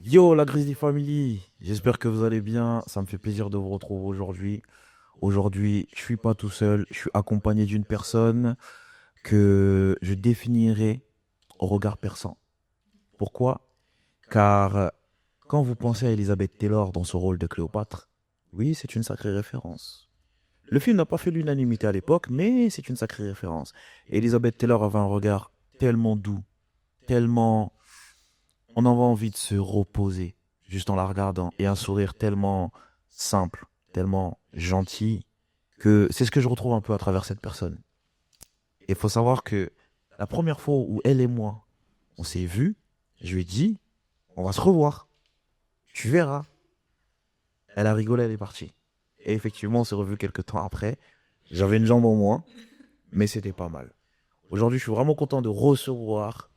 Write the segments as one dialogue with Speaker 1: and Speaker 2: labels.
Speaker 1: Yo, la Grizzly Family, j'espère que vous allez bien. Ça me fait plaisir de vous retrouver aujourd'hui. Aujourd'hui, je suis pas tout seul, je suis accompagné d'une personne que je définirai au regard perçant. Pourquoi? Car quand vous pensez à Elizabeth Taylor dans ce rôle de Cléopâtre, oui, c'est une sacrée référence. Le film n'a pas fait l'unanimité à l'époque, mais c'est une sacrée référence. Elizabeth Taylor avait un regard tellement doux, tellement on en a envie de se reposer juste en la regardant et un sourire tellement simple, tellement gentil que c'est ce que je retrouve un peu à travers cette personne. Et il faut savoir que la première fois où elle et moi on s'est vus, je lui ai dit on va se revoir, tu verras. Elle a rigolé, elle est partie. Et effectivement, on s'est revus quelques temps après. J'avais une jambe en moins, mais c'était pas mal. Aujourd'hui, je suis vraiment content de recevoir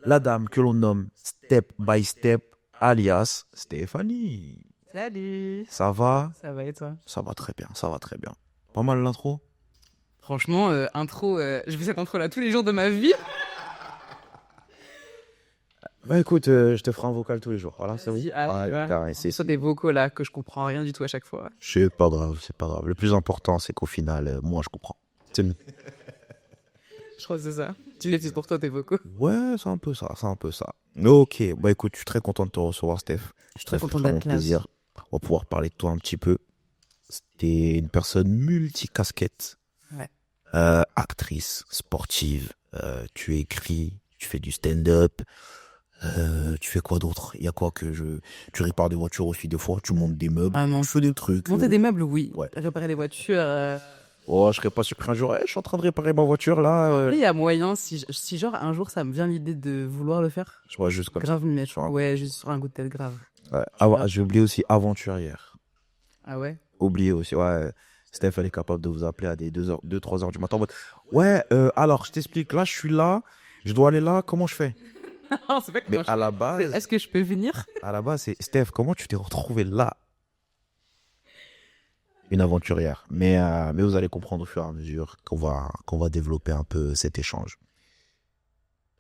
Speaker 1: la dame que l'on nomme Step by Step, alias Stéphanie.
Speaker 2: Salut,
Speaker 1: Ça va?
Speaker 2: ça va et toi?
Speaker 1: Ça va très bien, ça va très bien. Pas mal l'intro?
Speaker 2: Franchement, je fais cette intro là tous les jours de ma vie.
Speaker 1: Bah écoute, je te ferai un vocal tous les jours. Voilà, c'est bon.
Speaker 2: Vas-y, ah, tu
Speaker 1: Ouais,
Speaker 2: vois.
Speaker 1: carré,
Speaker 2: En plus, soit des vocaux là que je comprends rien du tout à chaque fois.
Speaker 1: c'est pas grave, c'est pas grave. Le plus important, c'est qu'au final, moi, je comprends. C'est mieux.
Speaker 2: Je crois que c'est ça. Tu les fais pour toi tes vocaux.
Speaker 1: Ouais, c'est un peu ça, c'est un peu ça. Ok, bah écoute, je suis très content de te recevoir, Steph.
Speaker 2: Je suis
Speaker 1: Ça
Speaker 2: très
Speaker 1: fait
Speaker 2: contente
Speaker 1: vraiment
Speaker 2: d'être là
Speaker 1: plaisir.
Speaker 2: aussi.
Speaker 1: On va pouvoir parler de toi un petit peu. T'es une personne multicasquette,
Speaker 2: Ouais.
Speaker 1: actrice, sportive, tu écris, tu fais du stand-up, tu fais quoi d'autre? Il y a quoi tu répares des voitures aussi des fois, tu montes des meubles,
Speaker 2: Ah non.
Speaker 1: tu fais des trucs.
Speaker 2: Monter des meubles, oui.
Speaker 1: Ouais.
Speaker 2: Réparer des voitures.
Speaker 1: Oh, je serais pas surpris un jour. Je suis en train de réparer ma voiture là.
Speaker 2: Après, il y a moyen, si genre un jour ça me vient l'idée de vouloir le faire,
Speaker 1: Je vois juste comme ça.
Speaker 2: grave me mettre.
Speaker 1: Sur un-
Speaker 2: Ouais, juste sur un coup de tête grave.
Speaker 1: Ouais.
Speaker 2: Grave.
Speaker 1: J'ai oublié aussi aventurière.
Speaker 2: Ah ouais?
Speaker 1: Oublié aussi. Ouais. Steph, elle est capable de vous appeler à des 2h, 2, 3 heures du matin en mode, ouais, alors, je t'explique. Là, je suis là. Je dois aller là. Comment je fais?
Speaker 2: Non, c'est pas
Speaker 1: Mais
Speaker 2: comment
Speaker 1: à la
Speaker 2: c'est,
Speaker 1: base,
Speaker 2: est-ce que je peux venir?
Speaker 1: c'est Steph, comment tu t'es retrouvé là? Une aventurière. Mais vous allez comprendre au fur et à mesure qu'on va développer un peu cet échange.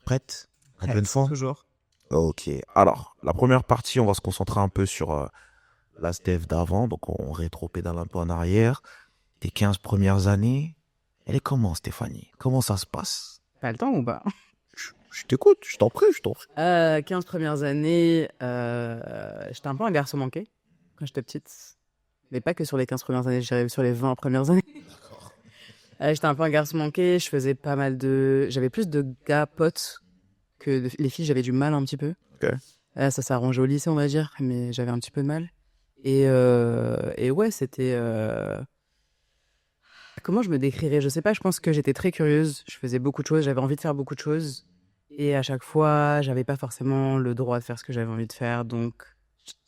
Speaker 1: Prête? En pleine forme?
Speaker 2: Toujours.
Speaker 1: Ok. Alors, la première partie, on va se concentrer un peu sur la Steph d'avant. Donc, on rétro-pédale un peu en arrière. Tes 15 premières années, elle est comment, Stéphanie? Comment ça se passe?
Speaker 2: Pas le temps ou pas?
Speaker 1: Je t'écoute, je t'en prie, je t'en prie.
Speaker 2: 15 premières années, j'étais un peu un garçon manqué quand j'étais petite. Mais pas que sur les 15 premières années, je dirais sur les 20 premières années. J'étais un peu un garçon manqué, je faisais pas mal de... J'avais plus de gars potes que les filles, j'avais du mal un petit peu.
Speaker 1: Ok.
Speaker 2: Ça s'est arrangé au lycée, on va dire, mais j'avais un petit peu de mal. Et ouais, c'était... Comment je me décrirais? Je sais pas, je pense que j'étais très curieuse, je faisais beaucoup de choses, j'avais envie de faire beaucoup de choses. Et à chaque fois, j'avais pas forcément le droit de faire ce que j'avais envie de faire, donc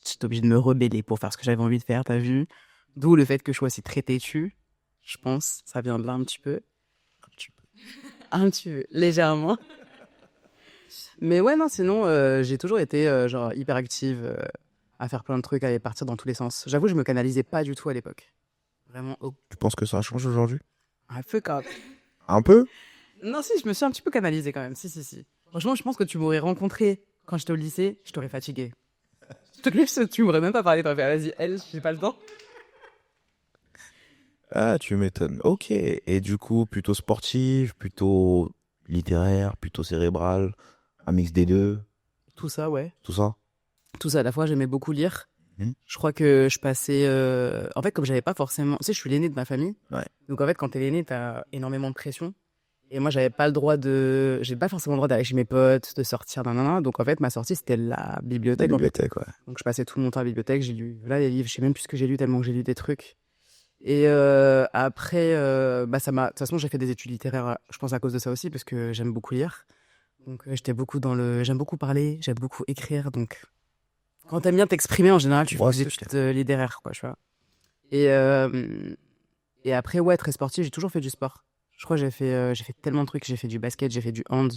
Speaker 2: j'étais obligée de me rebeller pour faire ce que j'avais envie de faire, t'as vu? D'où le fait que je sois aussi très têtue, je pense, ça vient de là un petit peu.
Speaker 1: Un petit peu.
Speaker 2: Un petit peu, légèrement. Mais ouais, non, sinon, j'ai toujours été genre hyper active, à faire plein de trucs, à aller partir dans tous les sens. J'avoue, je me canalisais pas du tout à l'époque. Vraiment,
Speaker 1: Tu penses que ça change aujourd'hui?
Speaker 2: un peu quand même.
Speaker 1: Un peu?
Speaker 2: Non, si, je me suis un petit peu canalisée quand même. Si, si, si. Franchement, je pense que tu m'aurais rencontré quand j'étais au lycée, je t'aurais fatigué. Je te laisse, tu m'aurais même pas parlé. T'aurais fait, vas-y, elle, j'ai pas le temps.
Speaker 1: Ah, tu m'étonnes. Ok. Et du coup, plutôt sportif, plutôt littéraire, plutôt cérébral, un mix des deux,
Speaker 2: Tout ça, ouais.
Speaker 1: tout ça?
Speaker 2: Tout ça, à la fois, j'aimais beaucoup lire.
Speaker 1: Mhm.
Speaker 2: Je crois que je passais. En fait, comme j'avais pas forcément. Tu sais, je suis l'aîné de ma famille.
Speaker 1: Ouais.
Speaker 2: Donc, en fait, quand t'es l'aîné, t'as énormément de pression. Et moi, j'avais pas le droit de. J'ai pas forcément le droit d'aller chez mes potes, de sortir, nanana. Donc, en fait, ma sortie, c'était la
Speaker 1: La
Speaker 2: bibliothèque, en fait.
Speaker 1: bibliothèque, ouais.
Speaker 2: Donc, je passais tout mon temps à la bibliothèque. J'ai lu, là, les livres. Je sais même plus ce que j'ai lu tellement que j'ai lu des trucs. Et après, bah, ça m'a. De toute façon, j'ai fait des études littéraires, je pense, à cause de ça aussi, parce que j'aime beaucoup lire. Donc, j'étais beaucoup dans le. J'aime beaucoup parler, j'aime beaucoup écrire. Donc, quand t'aimes bien t'exprimer, en général, tu fais
Speaker 1: Ouais,
Speaker 2: des
Speaker 1: c'est
Speaker 2: études littéraires, quoi, tu vois. Et, et après, ouais, très sportif, j'ai toujours fait du sport. Je crois que j'ai fait tellement de trucs. J'ai fait du basket, j'ai fait du hand,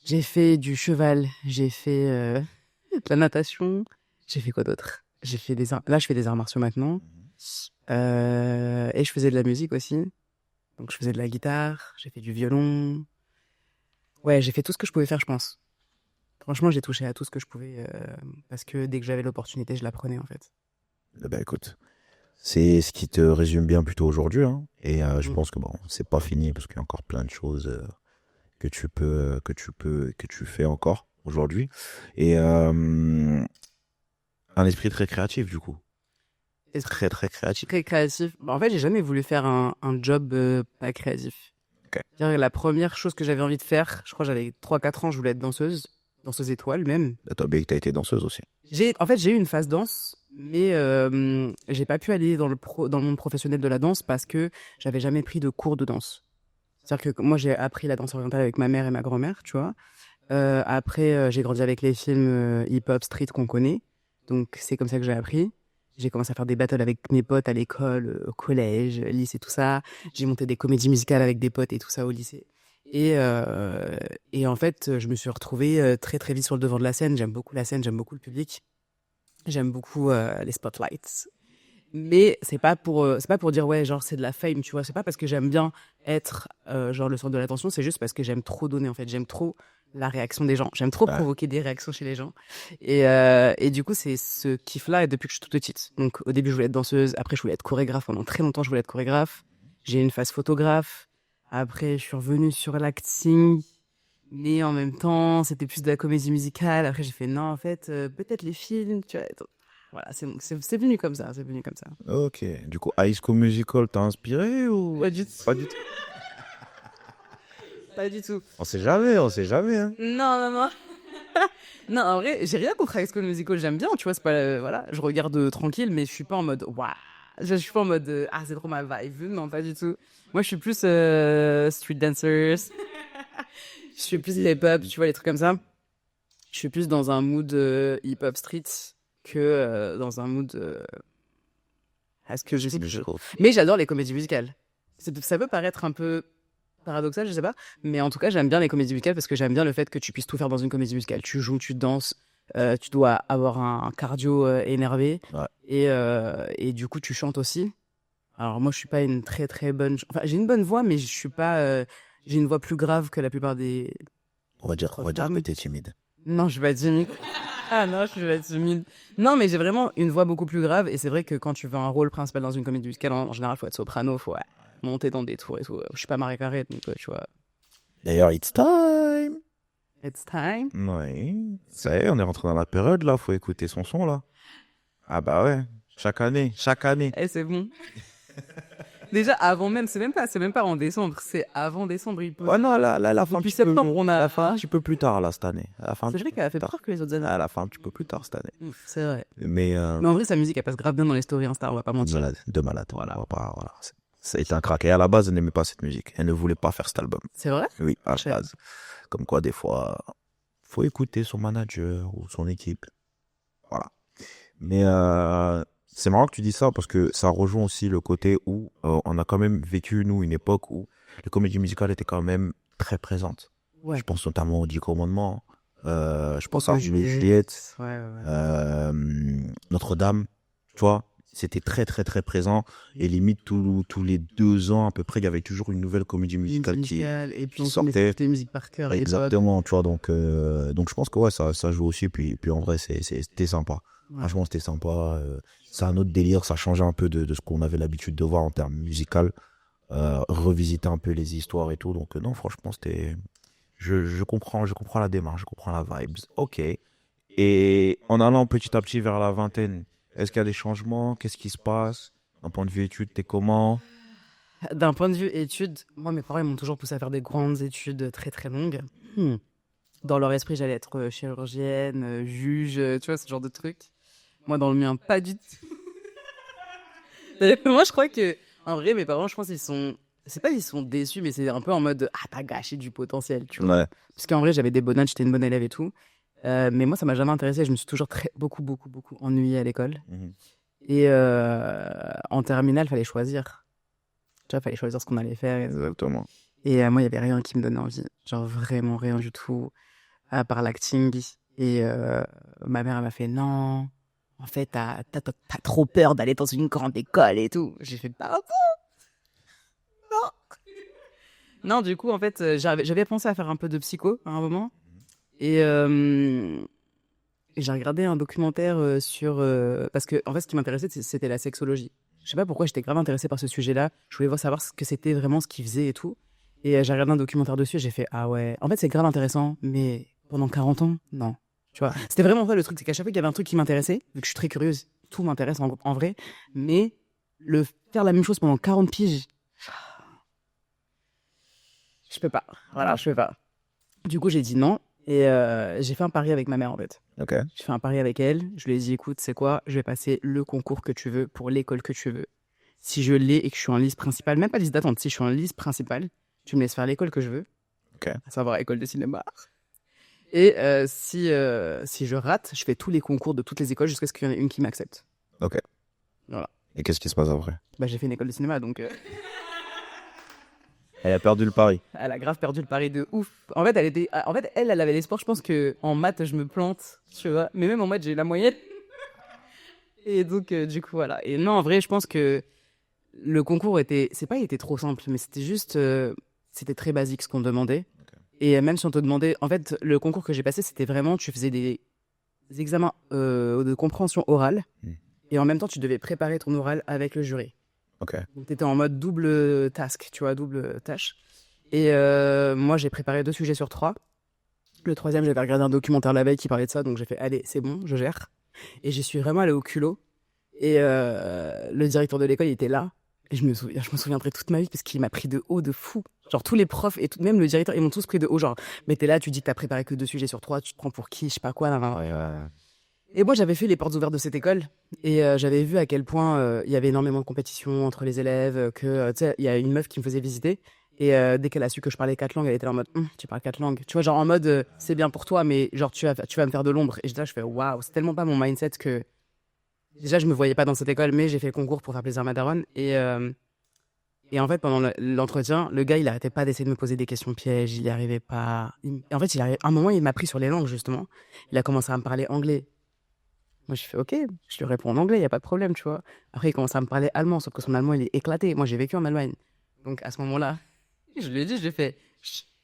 Speaker 2: j'ai fait du cheval, j'ai fait de la natation. J'ai fait quoi d'autre? J'ai fait des arts... Là, je fais des arts martiaux maintenant. Et je faisais de la musique aussi. Donc, je faisais de la guitare, j'ai fait du violon. Ouais, j'ai fait tout ce que je pouvais faire, je pense. Franchement, j'ai touché à tout ce que je pouvais parce que dès que j'avais l'opportunité, je la prenais en fait.
Speaker 1: Eh ben, écoute, c'est ce qui te résume bien plutôt aujourd'hui, hein. Et je
Speaker 2: Mm.
Speaker 1: pense que bon, c'est pas fini parce qu'il y a encore plein de choses que tu fais encore aujourd'hui. Et un esprit très créatif, du coup.
Speaker 2: Esprit
Speaker 1: Très, très créatif.
Speaker 2: très créatif. Bah, en fait, j'ai jamais voulu faire un job pas créatif.
Speaker 1: Ok.
Speaker 2: C'est-à-dire, la première chose que j'avais envie de faire, je crois que j'avais 3-4 ans, je voulais être danseuse étoile même.
Speaker 1: Toi, Bé, t'as été danseuse aussi.
Speaker 2: En fait, j'ai eu une phase danse, mais j'ai pas pu aller dans le monde professionnel de la danse parce que j'avais jamais pris de cours de danse. C'est-à-dire que moi, j'ai appris la danse orientale avec ma mère et ma grand-mère, tu vois. Après, j'ai grandi avec les films hip-hop street qu'on connaît. Donc, c'est comme ça que j'ai appris. J'ai commencé à faire des battles avec mes potes à l'école, au collège, lycée, tout ça. J'ai monté des comédies musicales avec des potes et tout ça au lycée. Et en fait, je me suis retrouvée très très vite sur le devant de la scène. J'aime beaucoup la scène, j'aime beaucoup le public, j'aime beaucoup les spotlights. Mais c'est pas pour dire ouais genre c'est de la fame, tu vois. C'est pas parce que j'aime bien être genre le centre de l'attention, c'est juste parce que j'aime trop donner en fait. J'aime trop la réaction des gens. J'aime trop
Speaker 1: Ouais.
Speaker 2: provoquer des réactions chez les gens. Et du coup c'est ce kiff-là et depuis que je suis toute petite. Donc au début je voulais être danseuse, après je voulais être chorégraphe. Pendant très longtemps je voulais être chorégraphe. J'ai eu une phase photographe. Après je suis revenue sur l'acting. Mais en même temps, c'était plus de la comédie musicale. Après, j'ai fait non, en fait, peut-être les films, tu vois. Voilà, c'est venu comme ça, c'est venu comme ça.
Speaker 1: Ok. Du coup, High School Musical t'a inspiré ou
Speaker 2: Pas du tout.
Speaker 1: pas du tout?
Speaker 2: Pas du tout.
Speaker 1: On sait jamais, hein.
Speaker 2: Non, non, non. Non, en vrai, j'ai rien contre High School Musical, j'aime bien, tu vois, c'est pas, voilà, je regarde tranquille, mais je suis pas en mode, waouh, je suis pas en mode, ah, c'est trop ma vibe, non, pas du tout. Moi, je suis plus street dancers, je suis plus hip-hop, tu vois, les trucs comme ça. Je suis plus dans un mood hip-hop street que dans un mood, est-ce que je sais plus.
Speaker 1: Musical.
Speaker 2: Mais j'adore les comédies musicales. Ça peut paraître un peu paradoxal, je sais pas, mais en tout cas, j'aime bien les comédies musicales parce que j'aime bien le fait que tu puisses tout faire dans une comédie musicale. Tu joues, tu danses, tu dois avoir un cardio énervé
Speaker 1: Ouais.
Speaker 2: et du coup, tu chantes aussi. Alors moi, je suis pas une très très bonne. Enfin, j'ai une bonne voix, mais je suis pas. J'ai une voix plus grave que la plupart des.
Speaker 1: On va dire que t'es timide.
Speaker 2: Non, je suis pas timide. Ah non, je suis pas timide. Non, mais j'ai vraiment une voix beaucoup plus grave et c'est vrai que quand tu veux un rôle principal dans une comédie musicale, en général, faut être soprano, faut monter dans des tours et tout. Je suis pas Marie Carré, donc tu vois.
Speaker 1: D'ailleurs, it's time.
Speaker 2: It's time.
Speaker 1: Oui. Ça y est, on est rentré dans la période, là. Faut écouter son son, là. Ah bah ouais. Chaque année, chaque année.
Speaker 2: Eh, c'est bon. Déjà, avant même, c'est même pas en décembre, c'est avant décembre. Il peut...
Speaker 1: Ouais, non, la fin un
Speaker 2: Depuis
Speaker 1: petit peu-
Speaker 2: septembre, on a.
Speaker 1: La fin un petit peu plus tard, là, cette année. La fin un
Speaker 2: C'est
Speaker 1: petit
Speaker 2: vrai
Speaker 1: peu
Speaker 2: qu'elle a fait
Speaker 1: plus
Speaker 2: plus
Speaker 1: tard.
Speaker 2: tard que les autres années.
Speaker 1: À la fin un petit peu plus tard, cette année.
Speaker 2: C'est vrai.
Speaker 1: Mais,
Speaker 2: Mais en vrai, sa musique, elle passe grave bien dans les stories Insta, on va pas
Speaker 1: de
Speaker 2: mentir.
Speaker 1: malade, de malade. Voilà. On va pas, voilà. Ça a été un crack. Et à la base, elle n'aimait pas cette musique. Elle ne voulait pas faire cet album.
Speaker 2: C'est vrai?
Speaker 1: Oui, à
Speaker 2: Je
Speaker 1: la
Speaker 2: sais.
Speaker 1: base. Comme quoi, des fois, faut écouter son manager ou son équipe. Voilà. Mais c'est marrant que tu dis ça parce que ça rejoint aussi le côté où on a quand même vécu, nous, une époque où les comédies musicales étaient quand même très présentes.
Speaker 2: Ouais.
Speaker 1: Je pense notamment aux 10 commandements. Je pense à
Speaker 2: Romeo
Speaker 1: Roméo et Juliette,
Speaker 2: Ouais, ouais, ouais.
Speaker 1: Notre-Dame. Tu vois, c'était très, très, très présent. Et limite, tous les 2 ans, à peu près, il y avait toujours une nouvelle comédie musicale
Speaker 2: Et puis on
Speaker 1: sortait.
Speaker 2: des musiques par cœur. Et
Speaker 1: Exactement, tu vois, donc je pense que ouais, ça joue aussi, puis en vrai, c'était sympa.
Speaker 2: Ouais.
Speaker 1: Franchement, c'était sympa. C'est un autre délire, ça changeait un peu de ce qu'on avait l'habitude de voir en termes musical. Revisiter un peu les histoires et tout, donc non, franchement, c'était. Je comprends la démarche, je comprends la vibes. Ok. Et en allant petit à petit vers la vingtaine, est-ce qu'il y a des changements? Qu'est-ce qui se passe? D'un point de vue études, t'es comment?
Speaker 2: D'un point de vue études, moi, mes parents ils m'ont toujours poussé à faire des grandes études très très longues. Dans leur esprit, j'allais être chirurgienne, juge, tu vois, ce genre de truc. Moi, dans le mien, pas du tout. Moi, je crois que, en vrai, mes parents, je pense, c'est pas qu'ils sont déçus, mais c'est un peu en mode, ah, t'as gâché du potentiel, tu vois.
Speaker 1: Ouais.
Speaker 2: Parce qu'en vrai, j'avais des bonnes notes, j'étais une bonne élève et tout. Mais moi, ça m'a jamais intéressé. Je me suis toujours beaucoup ennuyée à l'école.
Speaker 1: Mhm.
Speaker 2: Et en terminale, fallait choisir. Tu vois, fallait choisir ce qu'on allait faire.
Speaker 1: Exactement.
Speaker 2: Et moi, il y avait rien qui me donnait envie. Genre, vraiment rien du tout. À part l'acting. Et ma mère, elle m'a fait, non, en fait, t'as trop peur d'aller dans une grande école et tout. J'ai fait, pardon? Non. Non, du coup, en fait, j'avais pensé à faire un peu de psycho à un moment. Et, et j'ai regardé un documentaire sur... parce que, en fait, ce qui m'intéressait, c'était la sexologie. Je sais pas pourquoi j'étais grave intéressée par ce sujet-là. Je voulais savoir ce que c'était vraiment, ce qu'ils faisaient et tout. Et j'ai regardé un documentaire dessus et j'ai fait, ah ouais, en fait, c'est grave intéressant, mais pendant 40 ans, non. Tu vois, c'était vraiment ça le truc, c'est qu'à chaque fois qu'il y avait un truc qui m'intéressait, vu que je suis très curieuse, tout m'intéresse en vrai, mais faire la même chose pendant 40 piges, je peux pas. Voilà, je peux pas. Du coup, j'ai dit non et j'ai fait un pari avec ma mère en fait.
Speaker 1: Ok.
Speaker 2: J'ai fait un pari avec elle. Je lui ai dit, écoute, c'est quoi? Je vais passer le concours que tu veux pour l'école que tu veux. Si je l'ai et que je suis en liste principale, même pas liste d'attente, si je suis en liste principale, tu me laisses faire l'école que je veux,
Speaker 1: Ok.
Speaker 2: à savoir école de cinéma. Et si je rate, je fais tous les concours de toutes les écoles jusqu'à ce qu'il y en ait une qui m'accepte.
Speaker 1: Ok.
Speaker 2: Voilà.
Speaker 1: Et qu'est-ce qui se passe après?
Speaker 2: Bah, j'ai fait une école de cinéma, donc
Speaker 1: Elle a perdu le pari.
Speaker 2: elle a grave perdu le pari de ouf. En fait, elle avait l'espoir. Je pense que en maths, je me plante, tu vois. Mais même en maths, j'ai la moyenne. Et donc, du coup, voilà. Et non, en vrai, je pense que le concours il était trop simple, mais c'était juste, c'était très basique ce qu'on demandait.
Speaker 1: Ok.
Speaker 2: Et même si on te demandait, en fait, le concours que j'ai passé, c'était vraiment, tu faisais des examens de compréhension orale. Et en même temps, tu devais préparer ton oral avec le jury.
Speaker 1: Ok.
Speaker 2: Donc, tu étais en mode double task, tu vois, double tâche. Et moi, j'ai préparé 2 sujets sur 3. Le troisième, j'avais regardé un documentaire la veille qui parlait de ça, donc j'ai fait, allez, c'est bon, je gère. Et j'y suis vraiment allé au culot. Et le directeur de l'école, il était là. Et je me souviendrai toute ma vie parce qu'il m'a pris de haut de fou. Genre, tous les profs et même le directeur, ils m'ont tous pris de haut. Genre, mais t'es là, tu dis que t'as préparé que 2 sujets sur 3, tu te prends pour qui, je sais pas quoi. Nan, nan.
Speaker 1: Ouais.
Speaker 2: Et moi, j'avais fait les portes ouvertes de cette école et j'avais vu à quel point il y avait énormément de compétition entre les élèves, que tu sais, il y a une meuf qui me faisait visiter et dès qu'elle a su que je parlais 4 langues, elle était là en mode tu parles 4 langues. Tu vois, genre en mode c'est bien pour toi, mais genre tu vas me faire de l'ombre. Et là, je fais waouh, c'est tellement pas mon mindset que déjà je me voyais pas dans cette école, mais j'ai fait le concours pour faire plaisir à ma daronne et en fait, pendant l'entretien, le gars, il arrêtait pas d'essayer de me poser des questions pièges, il y arrivait pas. En fait, à un moment, il m'a pris sur les langues, justement. Il a commencé à me parler anglais. Moi, je fais OK, je lui réponds en anglais, il n'y a pas de problème, tu vois. Après, il commence à me parler allemand, sauf que son allemand, il est éclaté. Moi, j'ai vécu en Allemagne. Donc, à ce moment-là, je lui ai dit, je l'ai fait,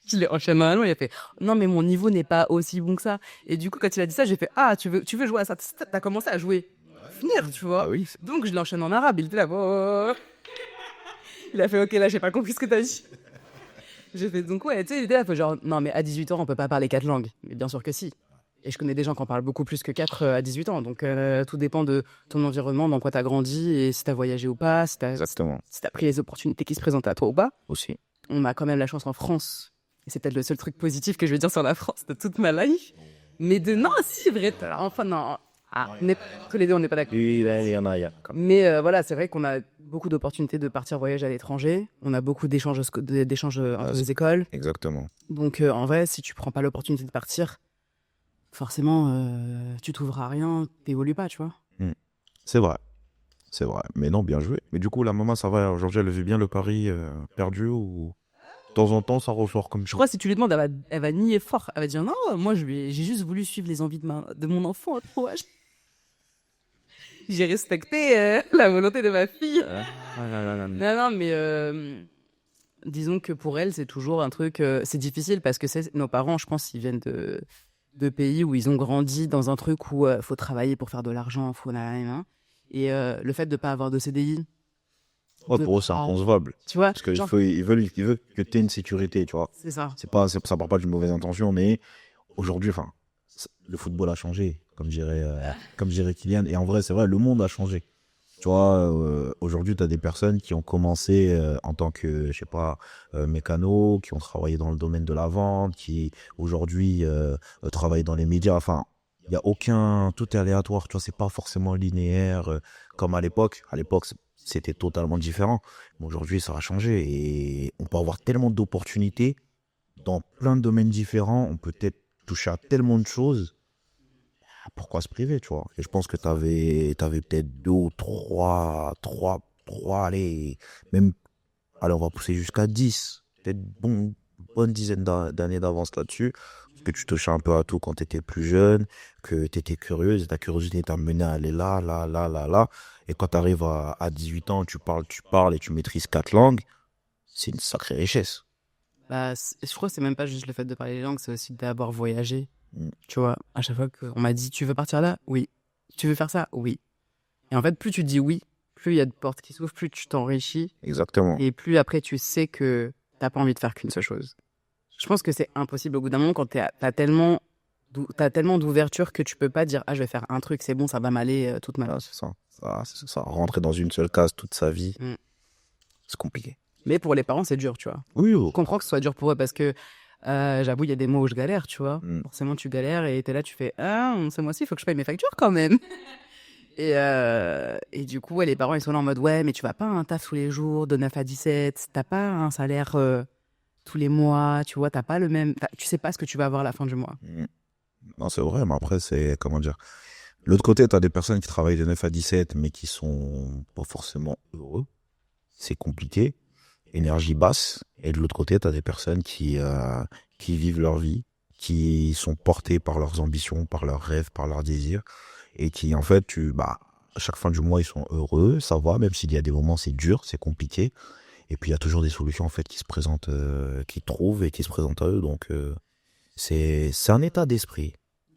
Speaker 2: je l'ai enchaîné en allemand, il a fait, non, mais mon niveau n'est pas aussi bon que ça. Et du coup, quand il a dit ça, j'ai fait, ah, tu veux jouer à ça? T'as commencé à jouer. Finir, tu vois.
Speaker 1: Ah oui.
Speaker 2: Donc, je l'enchaîne en arabe. Il était là, oh. Il a fait, OK, là, j'ai pas compris ce que t'as dit. J'ai fait, donc, ouais, tu sais, il était là, fait genre, non, mais à 18 ans, on peut pas parler 4 langues. Mais bien sûr que si. Et je connais des gens qui en parlent beaucoup plus que 4 à 18 ans. Donc, tout dépend de ton environnement, dans quoi tu as grandi et si tu as voyagé ou pas, si tu as
Speaker 1: Exactement.
Speaker 2: pris les opportunités qui se présentent à toi ou pas.
Speaker 1: Aussi.
Speaker 2: On a quand même la chance en France. Et c'est peut-être le seul truc positif que je vais dire sur la France de toute ma life. Mais non, si, vrai. Enfin, non. Tous les deux, on n'est pas d'accord.
Speaker 1: Oui, il y en a,
Speaker 2: Mais voilà, c'est vrai qu'on a beaucoup d'opportunités de partir voyager à l'étranger. On a beaucoup d'échanges entre les écoles.
Speaker 1: Exactement.
Speaker 2: Donc, en vrai, si tu prends pas l'opportunité de partir, forcément, tu t'ouvres à rien, t'évolues pas, tu vois.
Speaker 1: C'est vrai. C'est vrai. Mais non, bien joué. Mais du coup, la maman, ça va. Aujourd'hui, elle vit bien le pari perdu ou de temps en temps, ça ressort comme
Speaker 2: Je crois que si tu lui demandes, elle va nier fort. Elle va dire non, moi, j'ai juste voulu suivre les envies de mon enfant à trop âge. J'ai respecté la volonté de ma fille. Non, mais disons que pour elle, c'est toujours un truc. C'est difficile parce que nos parents, je pense, ils viennent de pays où ils ont grandi dans un truc où faut travailler pour faire de l'argent, et le fait de pas avoir de CDI.
Speaker 1: Ouais, pour eux, c'est inconcevable.
Speaker 2: Tu vois,
Speaker 1: parce qu'ils veulent que tu aies une sécurité, tu vois.
Speaker 2: C'est ça.
Speaker 1: Ça part pas d'une mauvaise intention, mais aujourd'hui, enfin, le football a changé, comme dirait Kylian. Et en vrai, c'est vrai, le monde a changé. Tu vois, aujourd'hui, tu as des personnes qui ont commencé en tant que, je sais pas, mécano, qui ont travaillé dans le domaine de la vente, qui aujourd'hui travaillent dans les médias. Enfin, il y a tout est aléatoire. Tu vois, c'est pas forcément linéaire comme à l'époque. À l'époque, c'était totalement différent. Mais aujourd'hui, ça a changé et on peut avoir tellement d'opportunités dans plein de domaines différents. On peut peut-être toucher à tellement de choses. Pourquoi se priver, tu vois? Et je pense que t'avais peut-être 2 ou 3, allez, même, allez, on va pousser jusqu'à 10. Peut-être bonne dizaine d'années d'avance là-dessus. Parce que tu touchais un peu à tout quand t'étais plus jeune, que t'étais curieuse, et ta curiosité t'a mené à aller là. Et quand t'arrives à 18 ans, tu parles et tu maîtrises 4 langues, c'est une sacrée richesse.
Speaker 2: Bah, je crois que c'est même pas juste le fait de parler les langues, c'est aussi d'avoir voyagé. Tu vois, à chaque fois qu'on m'a dit, tu veux partir là? Oui. Tu veux faire ça? Oui. Et en fait, plus tu dis oui, plus il y a de portes qui s'ouvrent, plus tu t'enrichis.
Speaker 1: Exactement.
Speaker 2: Et plus après, tu sais que t'as pas envie de faire qu'une seule chose. Je pense que c'est impossible au bout d'un moment quand t'as tellement d'ouverture que tu peux pas dire, ah, je vais faire un truc, c'est bon, ça va m'aller toute ma
Speaker 1: Ah,
Speaker 2: vie.
Speaker 1: c'est ça. C'est ça. Rentrer dans une seule case toute sa vie,
Speaker 2: Mm.
Speaker 1: c'est compliqué.
Speaker 2: Mais pour les parents, c'est dur, tu vois.
Speaker 1: Oui,
Speaker 2: Je comprends que ce soit dur pour eux parce que j'avoue, il y a des mois où je galère, tu vois.
Speaker 1: Mm.
Speaker 2: Forcément, tu galères et t'es là, tu fais, ah, ce mois-ci, il faut que je paye mes factures quand même. Et du coup, ouais, les parents, ils sont là en mode, ouais, mais tu vas pas à un taf tous les jours, de 9 à 17, t'as pas un salaire tous les mois, tu vois, t'as pas le même. Tu sais pas ce que tu vas avoir à la fin du mois.
Speaker 1: Mm. Non, c'est vrai, mais après, c'est, comment dire, l'autre côté, tu as des personnes qui travaillent de 9 à 17, mais qui sont pas forcément heureux. C'est compliqué. Énergie basse. Et de l'autre côté, tu as des personnes qui vivent leur vie, qui sont portées par leurs ambitions, par leurs rêves, par leurs désirs. Et qui, en fait, à chaque fin du mois, ils sont heureux, ça va, même s'il y a des moments, c'est dur, c'est compliqué. Et puis, il y a toujours des solutions, en fait, qui se présentent, qu'ils trouvent et qui se présentent à eux. Donc, c'est un état d'esprit.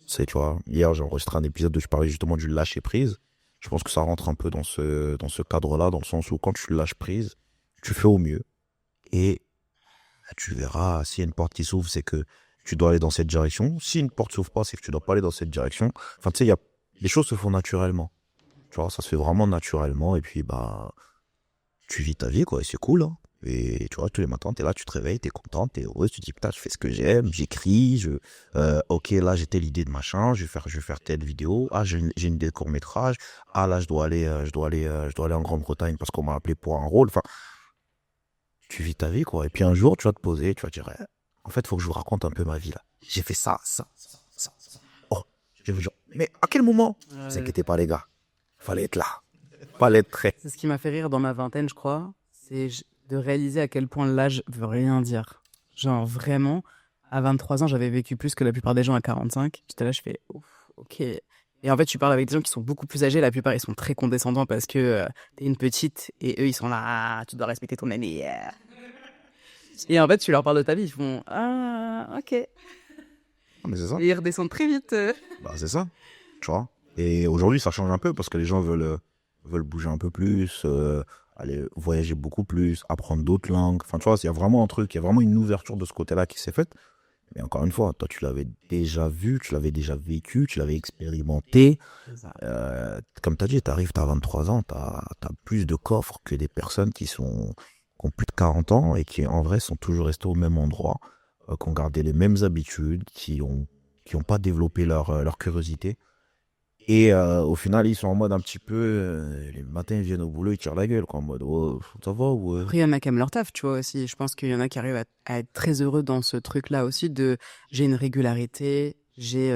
Speaker 1: Tu vois, hier, j'ai enregistré un épisode où je parlais justement du lâcher prise. Je pense que ça rentre un peu dans ce cadre-là, dans le sens où quand tu lâches prise, tu fais au mieux. Et tu verras, s'il y a une porte qui s'ouvre, c'est que tu dois aller dans cette direction. Si une porte s'ouvre pas, c'est que tu dois pas aller dans cette direction. Enfin, tu sais, les choses se font naturellement. Tu vois, ça se fait vraiment naturellement. Et puis, tu vis ta vie, quoi, et c'est cool, hein. Et tu vois, tous les matins, t'es là, tu te réveilles, t'es content, t'es heureux, tu te dis, putain, je fais ce que j'aime, j'écris, ok, là, j'ai telle idée de machin, je vais faire telle vidéo, ah, j'ai une idée de court-métrage, ah, là, je dois aller en Grande-Bretagne parce qu'on m'a appelé pour un rôle. Enfin, tu vis ta vie, quoi. Et puis un jour, tu vas te poser, tu vas te dire, en fait, faut que je vous raconte un peu ma vie, là. J'ai fait ça, ça, ça, ça, ça. Oh, je vais vous dire, mais à quel moment? Ne vous inquiétez pas, les gars. Fallait être là. Fallait être prêt.
Speaker 2: C'est ce qui m'a fait rire dans ma vingtaine, je crois. C'est de réaliser à quel point l'âge veut rien dire. Genre, vraiment, à 23 ans, j'avais vécu plus que la plupart des gens à 45. J'étais là, je fais, ouf, ok. Et en fait, tu parles avec des gens qui sont beaucoup plus âgés. La plupart, ils sont très condescendants parce que t'es une petite et eux, ils sont là, ah, tu dois respecter ton aîné. Et en fait, tu leur parles de ta vie, ils font, ah, ok. Et
Speaker 1: Ah, mais c'est ça.
Speaker 2: ils redescendent très vite.
Speaker 1: Bah, c'est ça. Tu vois. Et aujourd'hui, ça change un peu parce que les gens veulent bouger un peu plus, aller voyager beaucoup plus, apprendre d'autres langues. Enfin, tu vois, il y a vraiment un truc, il y a vraiment une ouverture de ce côté-là qui s'est faite. Mais encore une fois, toi, tu l'avais déjà vu, tu l'avais déjà vécu, tu l'avais expérimenté. Comme tu as dit, tu arrives, tu as 23 ans, tu as plus de coffres que des personnes qui ont plus de 40 ans et qui, en vrai, sont toujours restés au même endroit, qui ont gardé les mêmes habitudes, qui ont pas développé leur curiosité. Et au final, ils sont en mode un petit peu, les matins, ils viennent au boulot, ils tirent la gueule, quoi, en mode, oh, ça va ou...
Speaker 2: Après, il y en a qui aiment leur taf, tu vois, aussi. Je pense qu'il y en a qui arrivent à être très heureux dans ce truc-là aussi de j'ai une régularité, j'ai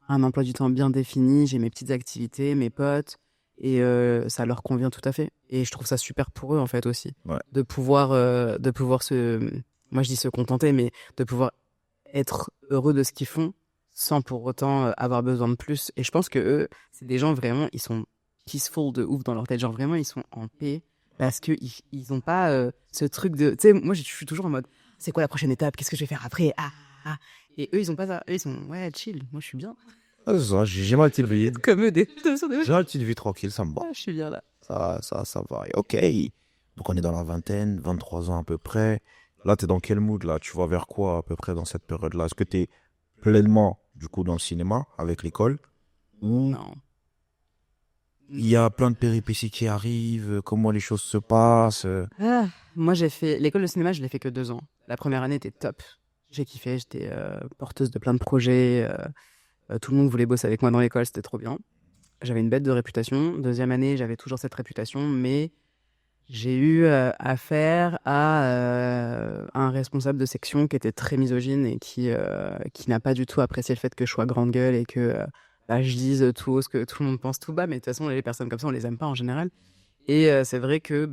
Speaker 2: un emploi du temps bien défini, j'ai mes petites activités, mes potes, et ça leur convient tout à fait. Et je trouve ça super pour eux, en fait, aussi.
Speaker 1: Ouais.
Speaker 2: De pouvoir moi je dis se contenter, mais de pouvoir être heureux de ce qu'ils font sans pour autant avoir besoin de plus. Et je pense que eux, c'est des gens vraiment, ils sont peaceful de ouf dans leur tête. Genre vraiment, ils sont en paix parce que ils ont pas ce truc de. Tu sais, moi, je suis toujours en mode, c'est quoi la prochaine étape? Qu'est-ce que je vais faire après? Ah, ah. Et eux, ils ont pas ça. Eux, ils sont, ouais, chill. Moi, je suis bien.
Speaker 1: Ah, c'est ça, j'ai ma petite vie.
Speaker 2: Comme eux,
Speaker 1: J'ai ma petite vie tranquille, ça me va.
Speaker 2: Ah, je suis bien là.
Speaker 1: Ça va. Et ok. Donc on est dans la vingtaine, 23 ans à peu près. Là, t'es dans quel mood, là? Tu vas vers quoi, à peu près, dans cette période-là? Est-ce que t'es pleinement, du coup, dans le cinéma, avec l'école? Ou
Speaker 2: Non.
Speaker 1: il y a plein de péripéties qui arrivent? Comment les choses se passent?
Speaker 2: Ah, moi, j'ai fait l'école de cinéma, je l'ai fait que 2 ans. La première année était top. J'ai kiffé, j'étais porteuse de plein de projets. Tout le monde voulait bosser avec moi dans l'école, c'était trop bien. J'avais une bête de réputation. Deuxième année, j'avais toujours cette réputation, mais j'ai eu affaire à un responsable de section qui était très misogyne et qui n'a pas du tout apprécié le fait que je sois grande gueule et que je dise tout haut ce que tout le monde pense tout bas. Mais de toute façon, les personnes comme ça, on les aime pas en général. Et c'est vrai que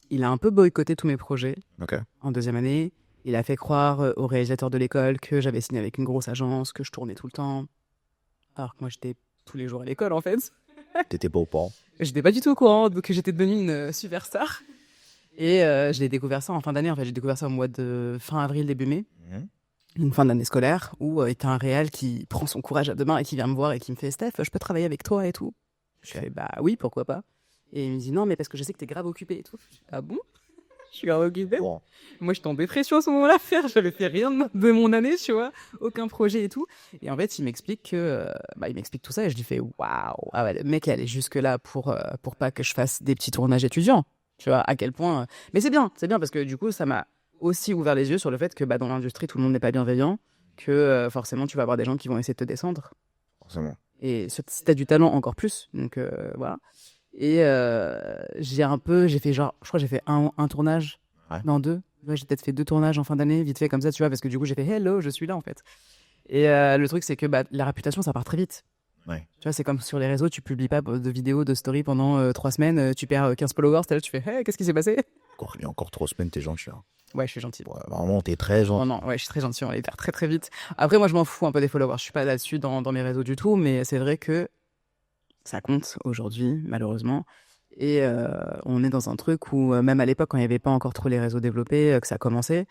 Speaker 2: il a un peu boycotté tous mes projets
Speaker 1: Ok.
Speaker 2: en deuxième année. Il a fait croire au réalisateur de l'école que j'avais signé avec une grosse agence, que je tournais tout le temps. Alors que moi, j'étais tous les jours à l'école, en fait.
Speaker 1: T'étais pas au courant.
Speaker 2: J'étais pas du tout au courant que j'étais devenue une superstar. Et je l'ai découvert ça en fin d'année. En fait, j'ai découvert ça au mois de fin avril, début mai.
Speaker 1: Mhm.
Speaker 2: une fin d'année scolaire, où t'as un réal qui prend son courage à deux mains et qui vient me voir et qui me fait « Steph, je peux travailler avec toi et tout ?» Je fais « Bah oui, pourquoi pas ?» Et il me dit « Non, mais parce que je sais que t'es grave occupé et tout. » Je fais « Ah bon ? Je suis grave occupé ?»
Speaker 1: Bon.
Speaker 2: Moi, j'étais en dépression à ce moment-là, frère. J'avais fait rien de mon année, tu vois. Aucun projet et tout. Et en fait, il m'explique il m'explique tout ça et je lui fais waouh. Ah ouais, le mec, elle est jusque-là pour pas que je fasse des petits tournages étudiants. Tu vois, à quel point. Mais c'est bien parce que du coup, ça m'a aussi ouvert les yeux sur le fait que dans l'industrie, tout le monde n'est pas bienveillant. Que forcément, tu vas avoir des gens qui vont essayer de te descendre.
Speaker 1: Forcément.
Speaker 2: Et si t'as du talent, encore plus. Donc voilà. Et j'ai fait genre, je crois que j'ai fait un tournage.
Speaker 1: Ouais.
Speaker 2: Non, deux. Ouais, j'ai peut-être fait 2 tournages en fin d'année, vite fait comme ça, tu vois, parce que du coup, j'ai fait hello, je suis là en fait. Et le truc, c'est que la réputation, ça part très vite.
Speaker 1: Ouais.
Speaker 2: Tu vois, c'est comme sur les réseaux, tu publies pas de vidéos, de stories pendant 3 semaines, tu perds 15 followers, t'es là, tu fais hey, qu'est-ce qui s'est passé?
Speaker 1: Il y a encore 3 semaines, t'es gentil. Hein.
Speaker 2: Ouais, je suis gentil.
Speaker 1: Ouais, vraiment, t'es très gentil.
Speaker 2: Non, ouais, je suis très gentil, on les perd très très vite. Après, moi, je m'en fous un peu des followers, je suis pas là-dessus dans mes réseaux du tout, mais c'est vrai que ça compte aujourd'hui, malheureusement. Et on est dans un truc où, même à l'époque, quand il n'y avait pas encore trop les réseaux développés, que ça commençait,